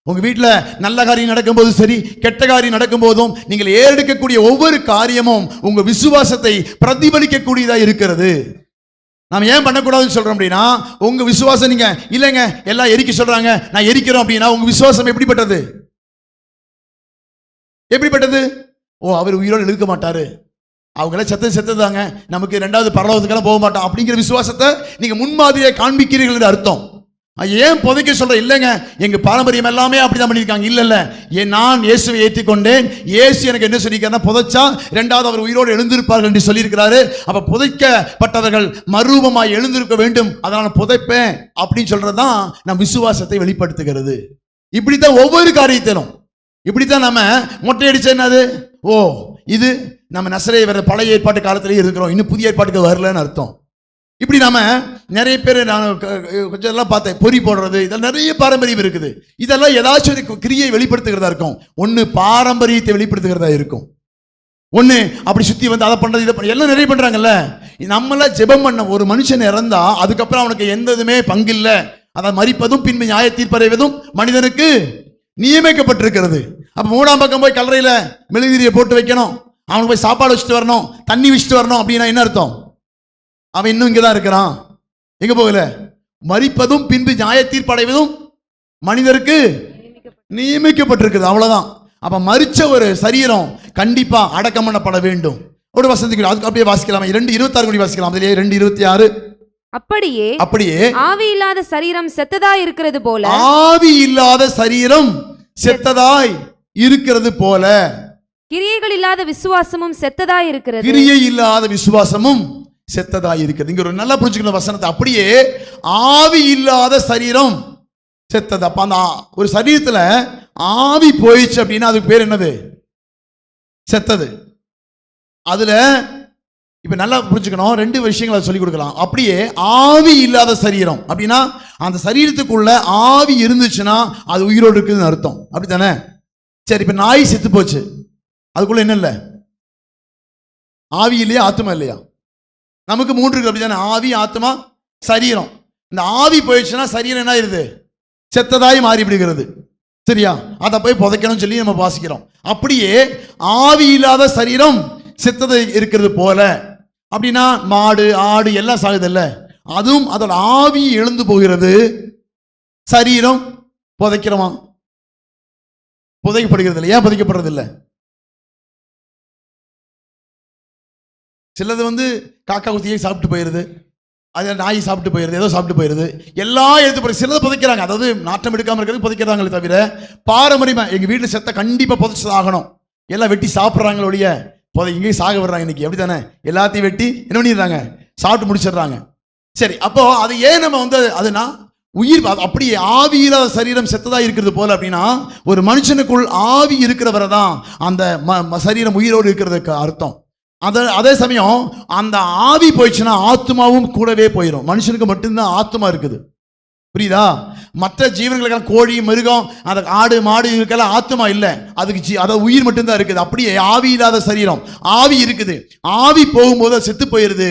உங்க வீட்டுல நல்ல காரியம் நடக்கும்போது சரி, கெட்ட காரியம் நடக்கும் போதும் நீங்கள் ஏறெடுக்கக்கூடிய ஒவ்வொரு காரியமும் உங்க விசுவாசத்தை பிரதிபலிக்கக்கூடியதா இருக்கிறது. நாம் ஏன் பண்ணக்கூடாதுன்னு சொல்றோம் அப்படின்னா, உங்க விசுவாசம், நீங்க இல்லைங்க எல்லாம் எரிக்க சொல்றாங்க, நான் எரிக்கிறோம் அப்படின்னா உங்க விசுவாசம் எப்படிப்பட்டது? ஓ, அவர் உயிரோடு எழுக்க மாட்டாரு, அவங்கள செத்ததாங்க, நமக்கு 2வது பரலோகத்துக்கெல்லாம் போக மாட்டோம் அப்படிங்கிற விசுவாசத்தை நீங்க முன்மாதிரியை காண்பிக்கிறீர்கள் என்று அர்த்தம். ஏன் புதைக்க சொல்ற? இல்லைங்க எங்க பாரம்பரியம் எல்லாமே அப்படிதான் பண்ணியிருக்காங்க. இல்ல, நான் இயேசுவை ஏற்றிக்கொண்டேன், இயேசு எனக்கு என்ன சொல்லியிருக்காருன்னா, புதைச்சா 2வது அவர் உயிரோடு எழுந்திருப்பார்கள் என்று சொல்லியிருக்கிறாரு. அப்ப புதைக்கப்பட்டவர்கள் மறுரூபமாய் எழுந்திருக்க வேண்டும், அதனால புதைப்பேன் அப்படின்னு சொல்றதுதான் நம் விசுவாசத்தை வெளிப்படுத்துகிறது. இப்படித்தான் ஒவ்வொரு காரியத்திலும். இப்படித்தான் நம்ம மொட்டையடிச்ச என்னது? ஓ, இது நம்ம நசரே வர பழைய ஏற்பாட்டு காலத்திலேயே இருக்கிறோம், இன்னும் புதிய ஏற்பாட்டுக்கு வரலன்னு அர்த்தம். இப்படி நாம நிறைய பேர், நான் கொஞ்சம் எல்லாம் பார்த்தேன், பொறி போடுறது, இதெல்லாம் நிறைய பாரம்பரியம் இருக்குது. இதெல்லாம் ஏதாச்சும் கிரியை வெளிப்படுத்துகிறதா இருக்கும். ஒன்னு பாரம்பரியத்தை வெளிப்படுத்துகிறதா இருக்கும், ஒன்னு அப்படி சுத்தி வந்து அதை பண்றது, இதை பண்ண, எல்லாம் நிறைய பண்றாங்கல்ல. நம்மள ஜெபம் பண்ண ஒரு மனுஷன் இறந்தா அதுக்கப்புறம் அவனுக்கு எந்த இதுமே பங்கில்லை, அதை மரிப்பதும் பின்பு நியாய தீர்ப்பறைவதும் மனிதனுக்கு நியமிக்கப்பட்டிருக்கிறது. அப்ப 3ஆம் பக்கம் போய் கல்லறையில மெழுகுதிரியை போட்டு வைக்கணும், அவனுக்கு போய் சாப்பாடு வச்சுட்டு வரணும், தண்ணி வச்சுட்டு வரணும் அப்படின்னா என்ன அர்த்தம்? அவன் இன்னும் இங்கதான் இருக்கிறான், எங்க போகல. மரிப்பதும் பின்பு நியாய தீர்ப்படைவதும் மனிதருக்கு நியமிக்கப்பட்டிருக்குது, அவ்வளவுதான். அப்ப மரிச்ச ஒரு சரீரம் கண்டிப்பா அடக்கம் பண்ணப்பட வேண்டும். ஒரு வசதிக்கு அதுக்கு அப்படியே வாசிக்கலாம், 2:26 வாசிக்கலாம். அதிலே 2:26. அப்படியே ஆவி இல்லாத சரீரம் செத்ததாய் இருக்கிறது போல, ஆவி இல்லாத சரீரம் செத்ததாய் இருக்கிறது போல, கிரியைகள் இல்லாத விசுவாசமும் செத்ததாய் இருக்கிறது. கிரியை இல்லாத விசுவாசமும் செத்ததாய் இருக்கிறது. இங்க ஒரு நல்லா புரிஞ்சுக்கணும் வசனத்தை. அப்படியே ஆவி இல்லாத சரீரம் செத்தது. அப்ப அந்த ஒரு சரீரத்துல ஆவி போயிடுச்சு அப்படின்னா அதுக்கு பேர் என்னது? செத்தது. அதுல இப்ப நல்லா புரிஞ்சுக்கணும், 2 விஷயங்களை சொல்லி கொடுக்கலாம். அப்படியே ஆவி இல்லாத சரீரம் அப்படின்னா அந்த சரீரத்துக்குள்ள ஆவி இருந்துச்சுன்னா அது உயிரோடு இருக்குதுன்னு அர்த்தம், அப்படித்தானே? சரி, இப்ப நாய் செத்து போச்சு, அதுக்குள்ள என்ன இல்லை? ஆவி இல்லையா, ஆத்மா இல்லையா? நமக்கு 3 இருக்கு, அப்படித்தானே? ஆவி, ஆத்மா, சரீரம். இந்த ஆவி போயிடுச்சுன்னா சரீரம் என்ன ஆயிருது? செத்ததாய் மாறிவிடுகிறது. சரியா? அதை போய் புதைக்கணும்னு சொல்லி நம்ம வாசிக்கிறோம். அப்படியே ஆவி இல்லாத சரீரம் செத்தது இருக்கிறது போல, அப்படின்னா மாடு ஆடு எல்லாம் சாகுது இல்ல, அதுவும் அதோட ஆவி எழுந்து போகிறது. சரீரம் புதைக்கிறோமா? புதைக்கப்படுகிறது இல்லை. ஏன் புதைக்கப்படுறது இல்லை? சிலது காக்கா குத்தியை சாப்பிட்டு போயிருது, அதை நாய் சாப்பிட்டு போயிருது, ஏதோ சாப்பிட்டு போயிருது, எல்லாம் எடுத்து போய் சிலதை புதைக்கிறாங்க. அதாவது நாட்டம் எடுக்காமல் இருக்கிறது புதைக்கிறாங்களே தவிர பாரம்பரியமா எங்கள் வீட்டில் செத்த கண்டிப்பாக புதைச்சு ஆகணும், எல்லாம் வெட்டி சாப்பிட்றாங்களே ஒழிய இங்கேயும் சாக விடுறாங்க இன்னைக்கு. அப்படி தானே? எல்லாத்தையும் வெட்டி என்ன பண்ணிடுறாங்க, சாப்பிட்டு முடிச்சிடுறாங்க. சரி, அப்போ அது ஏன் நம்ம வந்து அதுனா உயிர் அப்படியே ஆவி இல்லாத சரீரம் செத்ததா இருக்கிறது போல. அப்படின்னா ஒரு மனுஷனுக்குள் ஆவி இருக்கிறவரை தான் அந்த சரீரம் உயிரோடு இருக்கிறதுக்கு அர்த்தம். அதே சமயம் அந்த ஆவி போயிடுச்சுன்னா ஆத்மாவும் கூடவே போயிடும். மனுஷனுக்கு மட்டும்தான் ஆத்மா இருக்குது, புரியுதா? மற்ற ஜீவன்களுக்கெல்லாம் கோழி மிருகம் அந்த ஆடு மாடு இதுக்கெல்லாம் ஆத்மா இல்லை, அதுக்கு அதாவது உயிர் மட்டும்தான் இருக்குது. அப்படியே ஆவி இல்லாத சரீரம், ஆவி இருக்குது, ஆவி போகும்போது அது செத்து போயிடுது.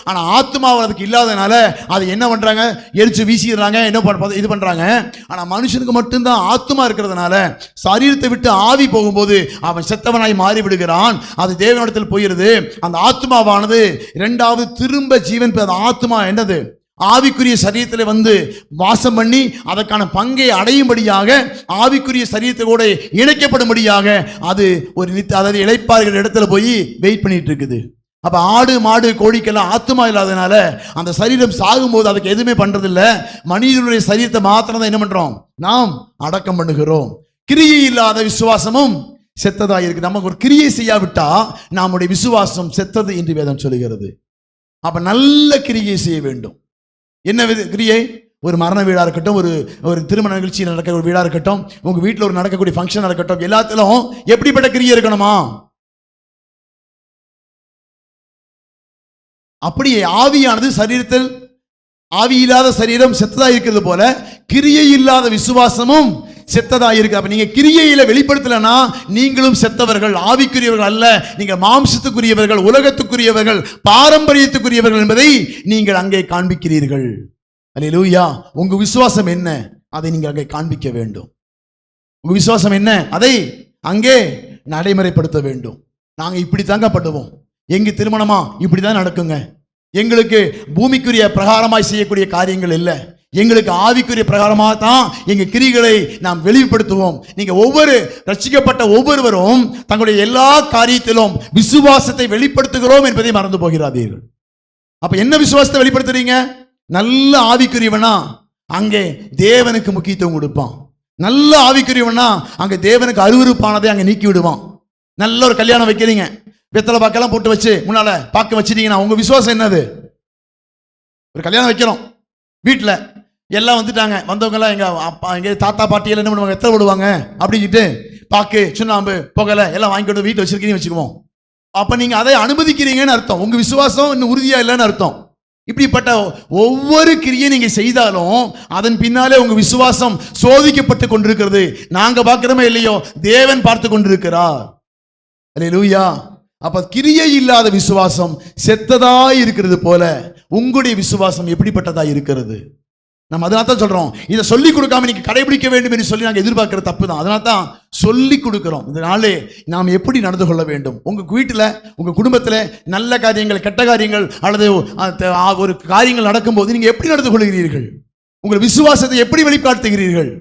ஆனால் ஆத்மாவை அதுக்கு இல்லாதனால அது என்ன பண்ணுறாங்க, எரிச்சு வீசிடுறாங்க, என்ன இது பண்ணுறாங்க. ஆனால் மனுஷனுக்கு மட்டும்தான் ஆத்மா இருக்கிறதுனால சரீரத்தை விட்டு ஆவி போகும்போது அவன் செத்தவனாய் மாறி விடுகிறான். அது தேவனிடத்தில் போயிடுது. அந்த ஆத்மாவானது இரண்டாவது திரும்ப ஜீவன், அந்த ஆத்மா என்னது ஆவிக்குரிய சரீரத்தில் வந்து வாசம் பண்ணி அதற்கான பங்கை அடையும்படியாக ஆவிக்குரிய சரீரத்தோட இணைக்கப்படும்படியாக அது ஒரு அதாவது இளைப்பாறுகிற இடத்துல போய் வெயிட் பண்ணிட்டு இருக்குது. அப்ப ஆடு மாடு கோழிக்கெல்லாம் ஆத்மா இல்லாதனால அந்த சரீரம் சாகும்போது அதுக்கு எதுவுமே பண்றதில்ல. மனிதனுடைய சரீரத்தை மாத்திரம் தான் என்ன பண்றோம், நாம் அடக்கம் பண்ணுகிறோம். கிரியை இல்லாத விசுவாசமும் செத்ததா இருக்கு. நமக்கு ஒரு கிரியை செய்யாவிட்டா நம்முடைய விசுவாசம் செத்தது என்று வேதம் சொல்லுகிறது. அப்ப நல்ல கிரியை செய்ய வேண்டும். என்ன கிரியை? ஒரு மரண வீடா இருக்கட்டும், ஒரு திருமண நிகழ்ச்சி நடக்கிற ஒரு வீடா இருக்கட்டும், உங்க வீட்டில் ஒரு நடக்கக்கூடிய ஃபங்க்ஷன் இருக்கட்டும், எல்லாத்திலும் எப்படிப்பட்ட கிரியை இருக்கணுமா? அப்படியே ஆவியானது சரீரத்தில் ஆவி இல்லாத சரீரம் செத்ததா இருக்கிறது போல கிரியை இல்லாத விசுவாசமும் செத்ததா இருக்கு. அப்ப நீங்க கிரியையில வெளிப்படுத்தலனா நீங்களும் செத்தவர்கள், ஆவிக்குரியவர்கள் அல்ல. நீங்க மாம்சத்துக்குரியவர்கள், உலகத்துக்குரியவர்கள், பாரம்பரியத்துக்குரியவர்கள் என்பதை நீங்கள் அங்கே காண்பிக்கிறீர்கள். அல்லேலூயா. உங்க விசுவாசம் என்ன, அதை நீங்க அங்கே காண்பிக்க வேண்டும். உங்க விசுவாசம் என்ன, அதை அங்கே நடைமுறைப்படுத்த வேண்டும். நாங்க இப்படி தாங்க பண்ணுவோம், எங்க திருமணமா இப்படிதான் நடக்குங்க, எங்களுக்கு பூமிக்குரிய பிரகாரமாய் செய்யக்கூடிய காரியங்கள் இல்லை, எங்களுக்கு ஆவிக்குரிய பிரகாரமாக தான் எங்க கிரிகளை நாம் வெளிப்படுத்துவோம். நீங்க ஒவ்வொரு ரட்சிக்கப்பட்ட ஒவ்வொருவரும் தங்களுடைய எல்லா காரியத்திலும் விசுவாசத்தை வெளிப்படுத்துகிறோம் என்பதை மறந்து போகிறாதீர்கள். அப்ப என்ன விசுவாசத்தை வெளிப்படுத்துறீங்க? நல்ல ஆவிக்குரியவனா அங்கே தேவனுக்கு முக்கியத்துவம் கொடுப்பான். நல்ல ஆவிக்குரியவனா அங்க தேவனுக்கு அருவருப்பானதை அங்க நீக்கி விடுவான். நல்ல ஒரு கல்யாணம் வைக்கிறீங்க, வெத்தலை பாக்கெல்லாம் போட்டு வச்சு முன்னால பார்க்க வச்சிட்டீங்கன்னா உங்க விசுவாசம் என்னது? ஒரு கல்யாணம் வைக்கிறோம், வீட்டில் எல்லாம் வந்துட்டாங்க, வந்தவங்க எல்லாம் எங்க அப்பா எங்க தாத்தா பாட்டி எல்லாம் என்ன பண்ணுவாங்க, எத்தனை விடுவாங்க அப்படின்ட்டு பாக்கு சுண்ணாம்பு புகலை எல்லாம் வாங்கிட்டு வீட்டை வச்சிருக்கீங்கன்னு வச்சுக்குவோம். அப்ப நீங்க அதை அனுமதிக்கிறீங்கன்னு அர்த்தம். உங்க விசுவாசம் இன்னும் உறுதியா இல்லைன்னு அர்த்தம். இப்படிப்பட்ட ஒவ்வொரு கிரியை நீங்க செய்தாலும் அதன் பின்னாலே உங்க விசுவாசம் சோதிக்கப்பட்டு கொண்டிருக்கிறது. நாங்க பார்க்கிறோமே இல்லையோ, தேவன் பார்த்து கொண்டிருக்கிறார். அல்லேலூயா. அப்ப கிரியை இல்லாத விசுவாசம் செத்ததா இருக்கிறது போல உங்களுடைய விசுவாசம் எப்படிப்பட்டதா இருக்கிறது? நம்ம அதனால தான் சொல்றோம், இதை சொல்லிக் கொடுக்காம நீங்க கடைபிடிக்க வேண்டும் என்று சொல்லி நாங்கள் எதிர்பார்க்கிற தப்பு தான். அதனால தான் சொல்லிக் கொடுக்கிறோம். இதனாலே நாம் எப்படி நடந்து கொள்ள வேண்டும், உங்க வீட்டில் உங்க குடும்பத்தில் நல்ல காரியங்கள் கெட்ட காரியங்கள் அல்லது ஒரு காரியங்கள் நடக்கும்போது நீங்க எப்படி நடந்து கொள்கிறீர்கள், உங்கள் விசுவாசத்தை எப்படி வெளிப்படுத்துகிறீர்கள்?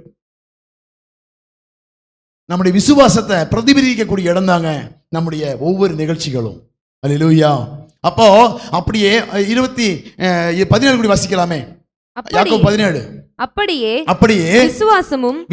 நம்முடைய விசுவாசத்தை பிரதிபலிக்கக்கூடிய இடம் தாங்க நம்முடைய ஒவ்வொரு நிகழ்ச்சிகளும். அல்லேலூயா. அப்போ அப்படியே 17 வாசிக்கலாமே. யாக்கோபு 17. அப்படியே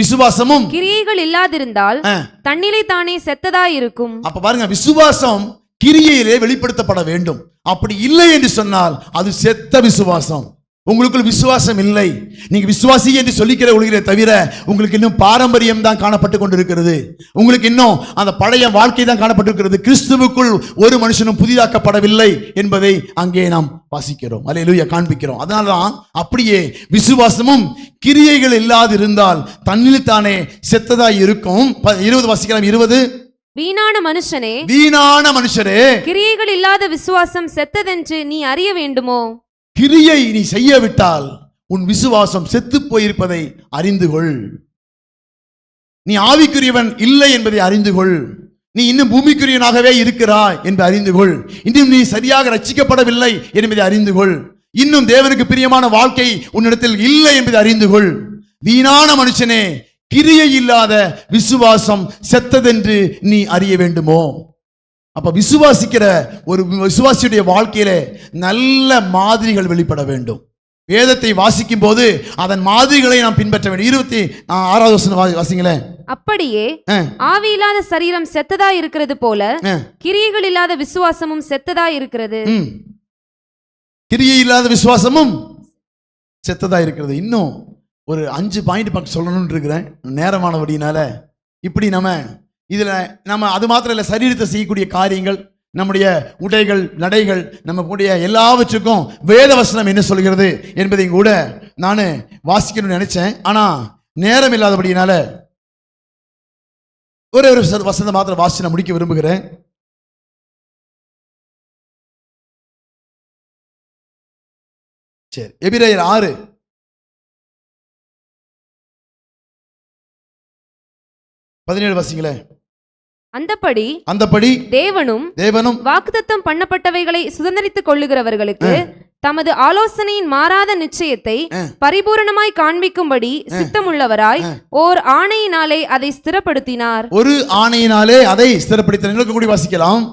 விசுவாசமும் கிரியைகள் இல்லாதிருந்தால் தன்னிலே தானே செத்ததா இருக்கும். அப்ப பாருங்க, விசுவாசம் கிரியையிலே வெளிப்படுத்தப்பட வேண்டும். அப்படி இல்லை என்று சொன்னால் அது செத்த விசுவாசம். உங்களுக்குள் விசுவாசம் இல்லை, நீங்க விசுவாசி என்று சொல்லிக்கிற தவிர உங்களுக்கு இன்னும் பாரம்பரியம் தான் காணப்பட்டு கொண்டிருக்கிறது. உங்களுக்கு இன்னும் அந்த பழைய வாழ்க்கை தான் காணப்பட்டிருக்கிறது. கிறிஸ்துவுக்குள் ஒரு மனுஷனும் புதிதாக்கப்படவில்லை என்பதை அங்கே நாம் வாசிக்கிறோம். அல்லேலூயா, காண்பிக்கிறோம். அதனால்தான் அப்படியே விசுவாசமும் கிரியைகள் இல்லாதிருந்தால் தன்னில் தானே செத்ததா இருக்கும். 20 வாசிக்கலாம். 20. வீணான மனுஷரே, கிரியைகள் இல்லாத விசுவாசம் செத்ததென்று நீ அறிய வேண்டுமோ? கிரியை நீ செய்யவிட்டால் உன் விசுவாசம் செத்து போயிருப்பதை அறிந்து கொள். நீ ஆவிக்குரியவன் இல்லை என்பதை அறிந்து கொள். நீ இன்னும் பூமிக்குரியவனாகவே இருக்கிறாய் என்று அறிந்து கொள். இன்னும் நீ சரியாக ரட்சிக்கப்படவில்லை என்பதை அறிந்து கொள். இன்னும் தேவனுக்கு பிரியமான வாழ்க்கை உன்னிடத்தில் இல்லை என்பதை அறிந்து கொள். வீணான மனுஷனே, கிரியை இல்லாத விசுவாசம் செத்ததென்று நீ அறிய வேண்டுமோ? அப்ப விசுவாசிக்கிற ஒரு விசுவாசியுடைய வாழ்க்கையில நல்ல மாதிரிகள் வெளிப்பட வேண்டும். வேதத்தை வாசிக்கும் போது அதன் மாதிரிகளை நாம் பின்பற்ற வேண்டும். 26வது வசனம் வாசிங்களேன். அப்படியே ஆவி இல்லாத சரீரம் செத்ததா இருக்கிறது போல கிரியைகள் இல்லாத விசுவாசமும் செத்ததா இருக்கிறது. கிரியை இல்லாத விசுவாசமும் செத்ததா இருக்கிறது. இன்னும் ஒரு 5 பாயிண்ட் பக்கம் சொல்லணும்னு இருக்கிறேன், நேரமானபடினால. இப்படி நம்ம அது மாத்திரம் இல்லை, சரீரத்தை செய்யக்கூடிய காரியங்கள், நம்முடைய உடைகள், நடைகள், நம்முடைய எல்லாவற்றுக்கும் வேத வசனம் என்ன சொல்கிறது என்பதையும் கூட நான் வாசிக்கணும்னு நினைச்சேன். ஆனா நேரம் இல்லாதபடினால ஒரு வசனத்தை மாத்திரம் வாசிச்சு நான் முடிக்க விரும்புகிறேன். சரி, எபிரேயர் 6:17 வாசிங்களேன். அந்தப்படி தேவனும் வாக்குத்தத்தம் பண்ணப்பட்டவைகளை சுதந்தரித்துக் கொள்ளுகிறவர்களுக்கு தமது ஆலோசனையின் மாறாத நிச்சயத்தை பரிபூரணமாய் காண்பிக்கும்படி சித்தமுள்ளவராய் ஓர் ஆணையினாலே அதை ஸ்திரப்படுத்தினார். ஒரு ஆணையினாலே அதை ஸ்திரப்படுத்தினார். கூடி வாசிக்கலாம்.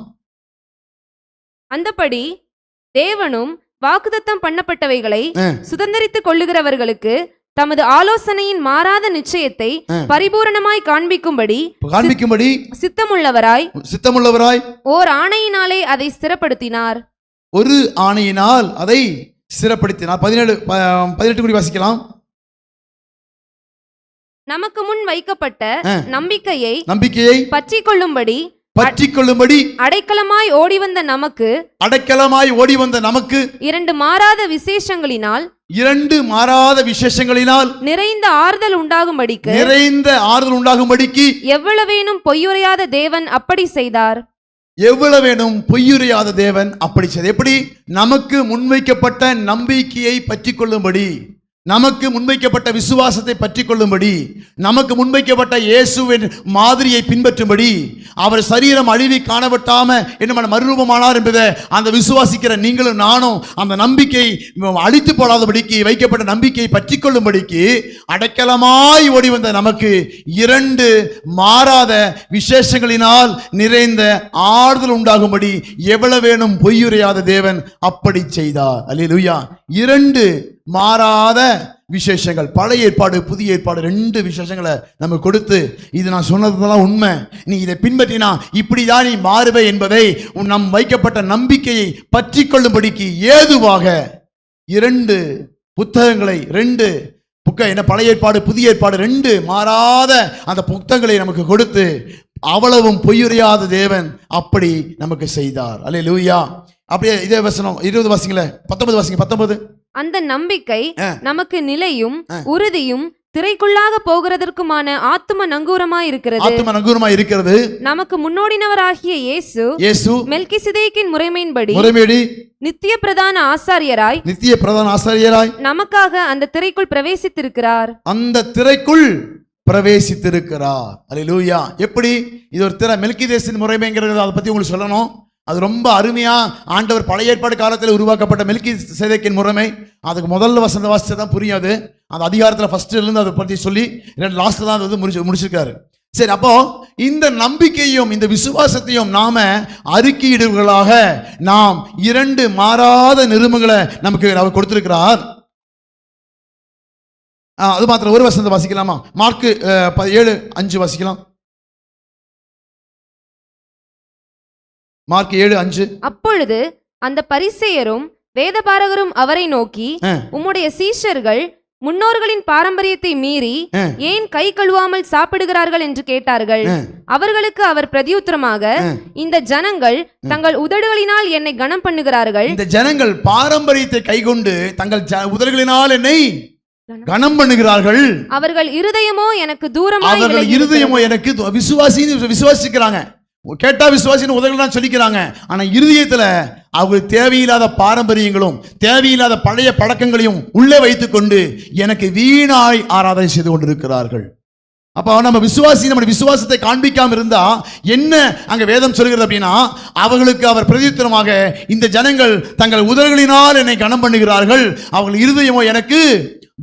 அந்தப்படி தேவனும் வாக்குத்தத்தம் பண்ணப்பட்டவைகளை சுதந்தரித்துக் கொள்ளுகிறவர்களுக்கு தமது ஆலோசனையின் மாறாத நிச்சயத்தை பரிபூரணமாய் காண்பிக்கும்படி சித்தமுள்ளவராய் ஓர் ஆணையினாலே அதை ஸ்திரப்படுத்தினார். ஒரு ஆணையினால் அதை ஸ்திரப்படுத்தினார். 17 கூடி வாசிக்கலாம். நமக்கு முன் வைக்கப்பட்ட நம்பிக்கையை பற்றிக் கொள்ளும்படி அடைக்கலமாய் ஓடி வந்த நமக்கு 2 மாறாத விசேஷங்களினால் நிறைந்த ஆறுதல் உண்டாகும்படிக்கு எவ்வளவேனும் பொய்யுரையாத தேவன் அப்படி செய்தார். எப்படி? நமக்கு முன்வைக்கப்பட்ட நம்பிக்கையை பற்றி கொள்ளும்படி, நமக்கு முன்வைக்கப்பட்ட விசுவாசத்தை பற்றி கொள்ளும்படி, நமக்கு முன்வைக்கப்பட்ட இயேசுவின் மாதிரியை பின்பற்றும்படி, அவர் சரீரம் அழிவி காணப்பட்டாம என்ன மறுரூபமானார் என்பதை அந்த விசுவாசிக்கிற நீங்களும் நானும் அந்த நம்பிக்கை அழித்து போடாதபடிக்கு வைக்கப்பட்ட நம்பிக்கையை பற்றி கொள்ளும்படிக்கு அடைக்கலமாய் ஓடி வந்த நமக்கு 2 மாறாத விசேஷங்களினால் நிறைந்த ஆறுதல் உண்டாகும்படி எவ்வளவேனும் பொய்யுரையாத தேவன் அப்படி செய்தார். அல்லேலூயா. 2 மாறாத விசேஷங்கள், பழைய ஏற்பாடு புதிய ஏற்பாடு 2 விசேஷங்களை நமக்கு கொடுத்து, இது நான் சொன்னதெல்லாம் உண்மை, நீ இதை பின்பற்றினா இப்படிதான் நீ மாறுவே என்பதை நம் வைக்கப்பட்ட நம்பிக்கையை பற்றி கொள்ளும்படிக்கு ஏதுவாக 2 புத்தகங்களை, 2 என்ன பழைய ஏற்பாடு புதிய ஏற்பாடு 2 மாறாத அந்த புத்தகங்களை நமக்கு கொடுத்து அவ்வளவும் பொய்யுரையாத தேவன் அப்படி நமக்கு செய்தார். அல்லேலூயா. அப்படியே இதே வசனம் 20 வாசிங்களே. 19 வாசிங்க. 19. அந்த நம்பிக்கை நமக்கு நிலையும் உறுதியும் திரைக்குள்ளாக போகிறதற்குமான ஆத்தும நங்கூரமாய் இருக்கிறது. நமக்கு முன்னோடினவராகிய இயேசு மெல்கிசேதேக்கின் முறைமையின்படி நித்திய பிரதான ஆசாரியராய் நமக்காக அந்த திரைக்குள் பிரவேசித்திருக்கிறார். அல்லேலூயா. எப்படி? இது ஒரு திரை, மெல்கிசேதேக்கின் முறைமைங்கிறது அதை பத்தி உங்களுக்கு சொல்லணும். அது ரொம்ப அருமையா ஆண்டவர் பழைய ஏற்பாடு காலத்தில் உருவாக்கப்பட்ட மெல்கிசேதேக்கின் முறைமை. அதுக்கு முதல்ல வசந்த வாசிச்சா தான் புரியாது. அந்த அதிகாரத்தில் ஃபர்ஸ்ட்ல இருந்து அதை பற்றி சொல்லி லாஸ்ட்ல தான் அது முடிச்சிருக்காரு. சரி, அப்போ இந்த நம்பிக்கையும் இந்த விசுவாசத்தையும் நாம அறிக்கையிடுவர்களாக நாம் 2 மாறாத நிருபங்களை நமக்கு அவர் கொடுத்திருக்கிறார். அது மாத்திரம் ஒரு வசனத்தை வாசிக்கலாமா? மார்க்கு 7:5 வாசிக்கலாம். மார்க் 7:5. அப்பொழுது அந்த பரிசேயரும் வேதபாரகரும் அவரை நோக்கி, உம்முடைய சீஷர்கள் முன்னோர்களின் பாரம்பரியத்தை மீறி ஏன் கை கழுவாமல் சாப்பிடுகிறார்கள் என்று கேட்டார்கள். அவர்களுக்கு அவர் பிரதியுத்தரமாக, இந்த ஜனங்கள் தங்கள் உதடுகளினால் என்னை கனம் பண்ணுகிறார்கள். இந்த ஜனங்கள் பாரம்பரியத்தை கைக்கொண்டு தங்கள் உதடுகளினால் என்னை கனம் பண்ணுகிறார்கள். அவர்கள் இருதயமோ எனக்கு தூரமாய் விசுவாசிக்கிறாங்க. கேட்டா விசுவாசின்னு உதவிலாம் சொல்லிக்கிறாங்க. ஆனா இருதயத்துல அவங்களுக்கு தேவையில்லாத பாரம்பரியங்களும் தேவையில்லாத பழைய பழக்கங்களையும் உள்ளே வைத்துக் கொண்டு எனக்கு வீணாய் ஆராதனை செய்து கொண்டிருக்கிறார்கள். அப்ப நம்ம விசுவாசத்தை காண்பிக்காம இருந்தா என்ன அங்க வேதம் சொல்கிறது அப்படின்னா, அவர்களுக்கு அவர் பிரதியுத்தரமாக, இந்த ஜனங்கள் தங்கள் உதடுகளினால் என்னை கனம் பண்ணுகிறார்கள், அவர்கள் இருதயமோ எனக்கு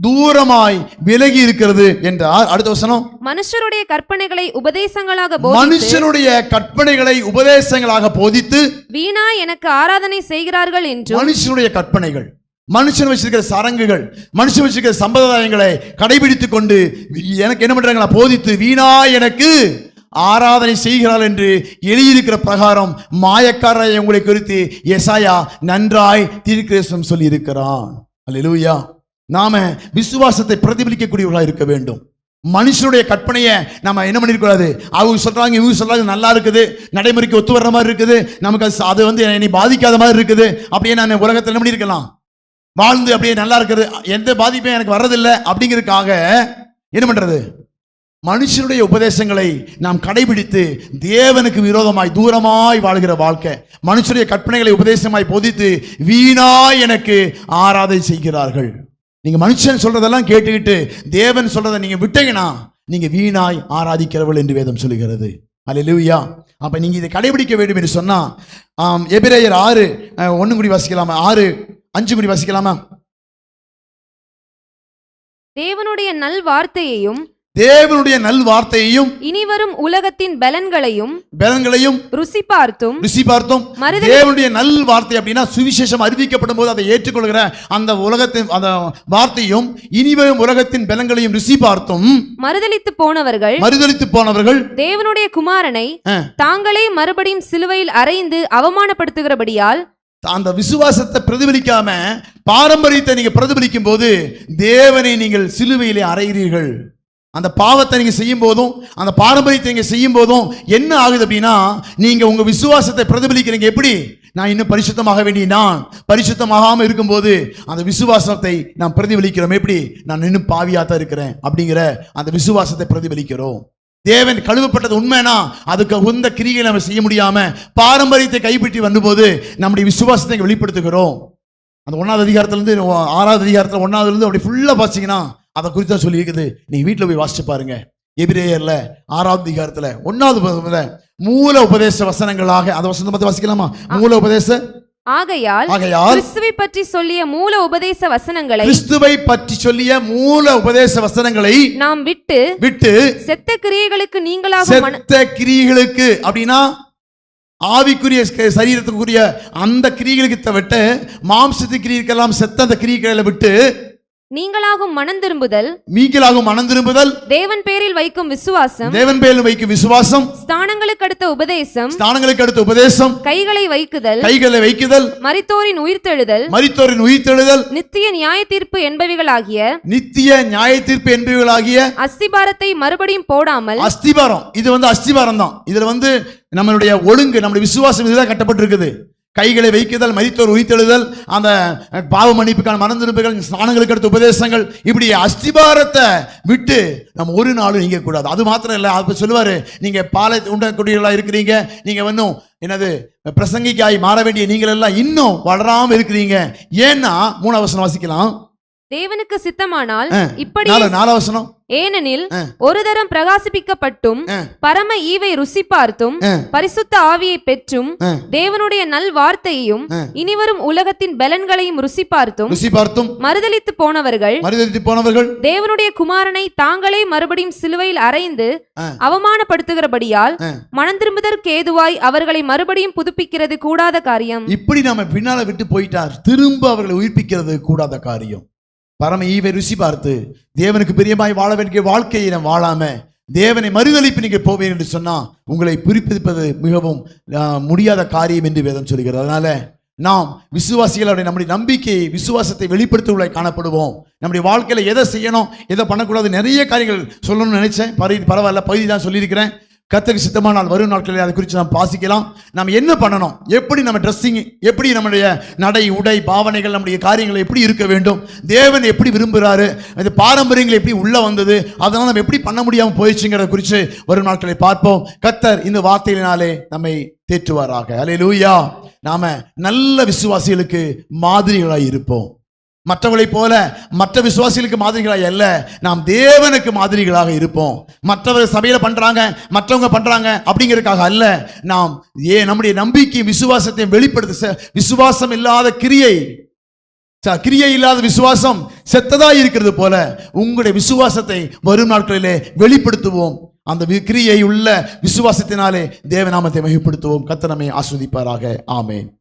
தூரமாய் விலகி இருக்கிறது என்றார். அடுத்த வசனம், மனுஷருடைய கற்பனைகளை உபதேசங்களாக மனுஷனுடைய கற்பனைகளை உபதேசங்களாக போதித்து வீணா எனக்கு ஆராதனை செய்கிறார்கள் என்றும். மனுஷனுடைய கற்பனைகள், மனுஷன் வச்சிருக்கிற சரங்குகள், மனுஷன் வச்சிருக்கிற சம்பிரதாயங்களை கடைபிடித்துக் கொண்டு எனக்கு என்ன பண்றாங்களா, போதித்து வீணா எனக்கு ஆராதனை செய்கிறாள் என்று எழுதியிருக்கிற பிரகாரம் மாயக்காரரை உங்களை குறித்து எசாயா நன்றாய் தீர்க்கதரிசனம் சொல்லி இருக்கிறான். அல்லேலூயா. நாம விசுவாசத்தை பிரதிபலிக்கக்கூடியவர்களாக இருக்க வேண்டும். மனுஷனுடைய கற்பனையை நம்ம என்ன பண்ணிருக்கூடாது, அவங்க சொல்றாங்க இவங்க சொல்றாங்க நல்லா இருக்குது, நடைமுறைக்கு ஒத்து வர்ற மாதிரி இருக்குது, நமக்கு அது என்னை பாதிக்காத மாதிரி இருக்குது, அப்படியே நான் உலகத்தில் என்ன பண்ணிருக்கலாம், வாழ்ந்து அப்படியே நல்லா இருக்குது, எந்த பாதிப்பும் எனக்கு வர்றதில்லை அப்படிங்கிறதுக்காக என்ன பண்றது, மனுஷனுடைய உபதேசங்களை நாம் கடைபிடித்து தேவனுக்கு விரோதமாய் தூரமாய் வாழ்கிற வாழ்க்கை. மனுஷனுடைய கற்பனைகளை உபதேசமாய் போதித்து வீணா எனக்கு ஆராதனை செய்கிறார்கள். நீங்க மனுஷன் சொல்றதெல்லாம் கேட்டுக்கிட்டு தேவன் சொல்றதை நீங்க விட்டீங்கன்னா நீங்க வீணாய் ஆராதிக்கிறவள் என்று வேதம் சொல்லுகிறது. அல்லேலூயா. அப்ப நீங்க இதை கடைபிடிக்க வேண்டும் என்று சொன்னா எபிரேயர் 6:1 கூடி வாசிக்கலாமா, 6:5 கூடி வாசிக்கலாமா? தேவனுடைய நல் வார்த்தையையும் நல் வார்த்தையையும் இனிவரும் உலகத்தின் பலன்களையும் ருசி பார்த்தோம். தேவனுடைய நல் வார்த்தை அப்படின்னா சுவிசேஷம் அறிவிக்கப்படும் போது அதை ஏற்றுக்கொள்கிற அந்த உலகத்தின் அந்த வார்த்தையும் இனிவரும் உலகத்தின் பலன்களையும் ருசி பார்த்தோம். மறுதலித்து போனவர்கள் தேவனுடைய குமாரனை தாங்களே மறுபடியும் சிலுவையில் அறைந்து அவமானப்படுத்துகிறபடியால், அந்த விசுவாசத்தை பிரதிபலிக்காம பாரம்பரியத்தை நீங்க பிரதிபலிக்கும் போது தேவனை நீங்கள் சிலுவையிலே அறைகிறீர்கள். அந்த பாவத்தை நீங்க செய்யும் போதும் அந்த பாரம்பரியத்தை நீங்க செய்யும் போதும் என்ன ஆகுது அப்படின்னா, நீங்க உங்க விசுவாசத்தை பிரதிபலிக்கிறீங்க. எப்படி, நான் இன்னும் பரிசுத்தமாக வேண்டிய நான் பரிசுத்தமாகாம இருக்கும்போது அந்த விசுவாசத்தை நாம் பிரதிபலிக்கிறோம். எப்படி, நான் இன்னும் பாவியாத்தான் இருக்கிறேன் அப்படிங்கிற அந்த விசுவாசத்தை பிரதிபலிக்கிறோம். தேவன் கழுவப்பட்டது உண்மைனா அதுக்கு உந்த கிரியை நம்ம செய்ய முடியாம பாரம்பரியத்தை கைப்பற்றி வந்தபோது நம்முடைய விசுவாசத்தை வெளிப்படுத்துகிறோம். அந்த 1வது அதிகாரத்திலிருந்து 6வது அதிகாரத்தில் 1வதுலேருந்து அப்படி ஃபுல்லா பார்த்தீங்கன்னா அதை குறித்து தான் சொல்லி இருக்குது. நீங்க வீட்டில் போய் வாசிச்சு பாருங்க. எபிரேயர்ல 6வது அதிகாரத்துல 1வது மூல உபதேச வசனங்களாக அந்த வசனத்தை பத்தி வாசிக்கலாமா? மூல உபதேச ஆகையால் கிறிஸ்துவை பற்றி சொல்லிய மூல உபதேச வசனங்களை நாம் விட்டு செத்த கிரியைகளுக்கு கிரியைகளுக்கு அப்படின்னா ஆவிக்குரிய சரீரத்துக்குரிய அந்த கிரியைகளுக்கு விட்டு மாம்சத்து கிரியைக்கெல்லாம் செத்த அந்த கிரியைகளை விட்டு நீங்களாகும் மனம் திரும்புதல் தேவன் பேரில் வைக்கும் விசுவாசம் ஸ்தானங்களுக்கு அடுத்த உபதேசம் கைகளை வைக்குதல் மரித்தோரின் உயிர்த்தெழுதல் நித்திய நியாய தீர்ப்பு என்பவைகளாகிய அஸ்திபாரத்தை மறுபடியும் போடாமல். அஸ்திபாரம் இது அஸ்திபாரம் தான். இதுல நம்மளுடைய ஒழுங்கு நம்முடைய விசுவாசம் இதுதான் கட்டப்பட்டிருக்குது. கைகளை வைக்குதல், மரித்தோர் உயிர்த்தெழுதல், அந்த பாவ மன்னிப்புக்கான மனம் திரும்புதல், ஸ்நானங்களுக்கு அடுத்த உபதேசங்கள், இப்படி அஸ்திபாரத்தை விட்டு நம்ம ஒரு நாளும் நீங்க கூடாது. அது மாத்திரம் இல்லை, அப்ப சொல்லுவாரு, நீங்க பாலை உண்டக்கூடியவர்களா இருக்கிறீங்க, நீங்க இன்னும் என்னது பிரசங்கிக்காய் மாற வேண்டிய நீங்கள் எல்லாம் இன்னும் வளராம இருக்கிறீங்க. ஏன்னா 3வது வசனம் வாசிக்கலாம். தேவனுக்கு சித்தமானால் இப்படி 4வது வசனம், ஏனெனில் ஒரு தரம் பிரகாசிப்பிக்கப்பட்டும் பரம ஈவை ருசி பார்த்தும் பரிசுத்த ஆவியை பெற்றும் தேவனுடைய நல் வார்த்தையையும் இனிவரும் உலகத்தின் பலன்களையும் ருசி பார்த்தும் மறுதலித்து போனவர்கள் தேவனுடைய குமாரனை தாங்களே மறுபடியும் சிலுவையில் அறைந்து அவமானப்படுத்துகிறபடியால் மனம் திரும்புதற்கு ஏதுவாய் அவர்களை மறுபடியும் புதுப்பிக்கிறது கூடாத காரியம். இப்படி நாம பின்னால விட்டு போயிட்டார், திரும்ப அவர்களை உயிர்ப்பிக்கிறது கூடாத காரியம். பரம ஈவை ருசி பார்த்து தேவனுக்கு பிரியமாய் வாழ வேண்டிய வாழ்க்கையை நாம் வாழாம தேவனை மறுதலிப்பு நீங்க போவீர்கள் என்று சொன்னா உங்களை புதுப்பிப்பது மிகவும் முடியாத காரியம் என்று வேதம் சொல்கிறது. அதனால நாம் விசுவாசிகளுடைய நம்முடைய நம்பிக்கையை விசுவாசத்தை வெளிப்படுத்துவதை காணப்படுவோம். நம்முடைய வாழ்க்கையில எதை செய்யணும் எதை பண்ணக்கூடாது நிறைய காரியங்கள் சொல்லணும்னு நினைச்சேன். பரவாயில்ல, பகுதி தான் சொல்லியிருக்கிறேன். கர்த்தருக்கு சித்தமானால் வரும் நாட்களில் அதை குறித்து நாம் வாசிக்கலாம். நம்ம என்ன பண்ணணும், எப்படி நம்ம ட்ரெஸ்ஸிங், எப்படி நம்முடைய நடை உடை பாவனைகள், நம்முடைய காரியங்கள் எப்படி இருக்க வேண்டும், தேவன் எப்படி விரும்புகிறாரு, அது பாரம்பரியங்கள் எப்படி உள்ள வந்தது, அதனால் நம்ம எப்படி பண்ண முடியாமல் போயிடுச்சுங்கிறத குறித்து வரும் நாட்களை பார்ப்போம். கர்த்தர் இந்த வார்த்தையினாலே நம்மை தேற்றுவாராக. அல்லேலூயா. நாம நல்ல விசுவாசிகளுக்கு மாதிரிகளாய் இருப்போம். மற்றவர்களைப் போல மற்ற விசுவாசிகளுக்கு மாதிரிகளாக அல்ல, நாம் தேவனுக்கு மாதிரிகளாக இருப்போம். மற்றவர்கள் சபையில பண்றாங்க, மற்றவங்க பண்றாங்க அப்படிங்கிறதுக்காக அல்ல, நாம் நம்முடைய நம்பிக்கை விசுவாசத்தை வெளிப்படுத்த விசுவாசம் இல்லாத கிரியை கிரியை இல்லாத விசுவாசம் செத்ததா இருக்கிறது போல உங்களுடைய விசுவாசத்தை வரும் நாட்களிலே வெளிப்படுத்துவோம். அந்த கிரியை உள்ள விசுவாசத்தினாலே தேவநாமத்தை மகிமைப்படுத்துவோம். கர்த்தர் நம்மை ஆசீர்வதிப்பாராக. ஆமென்.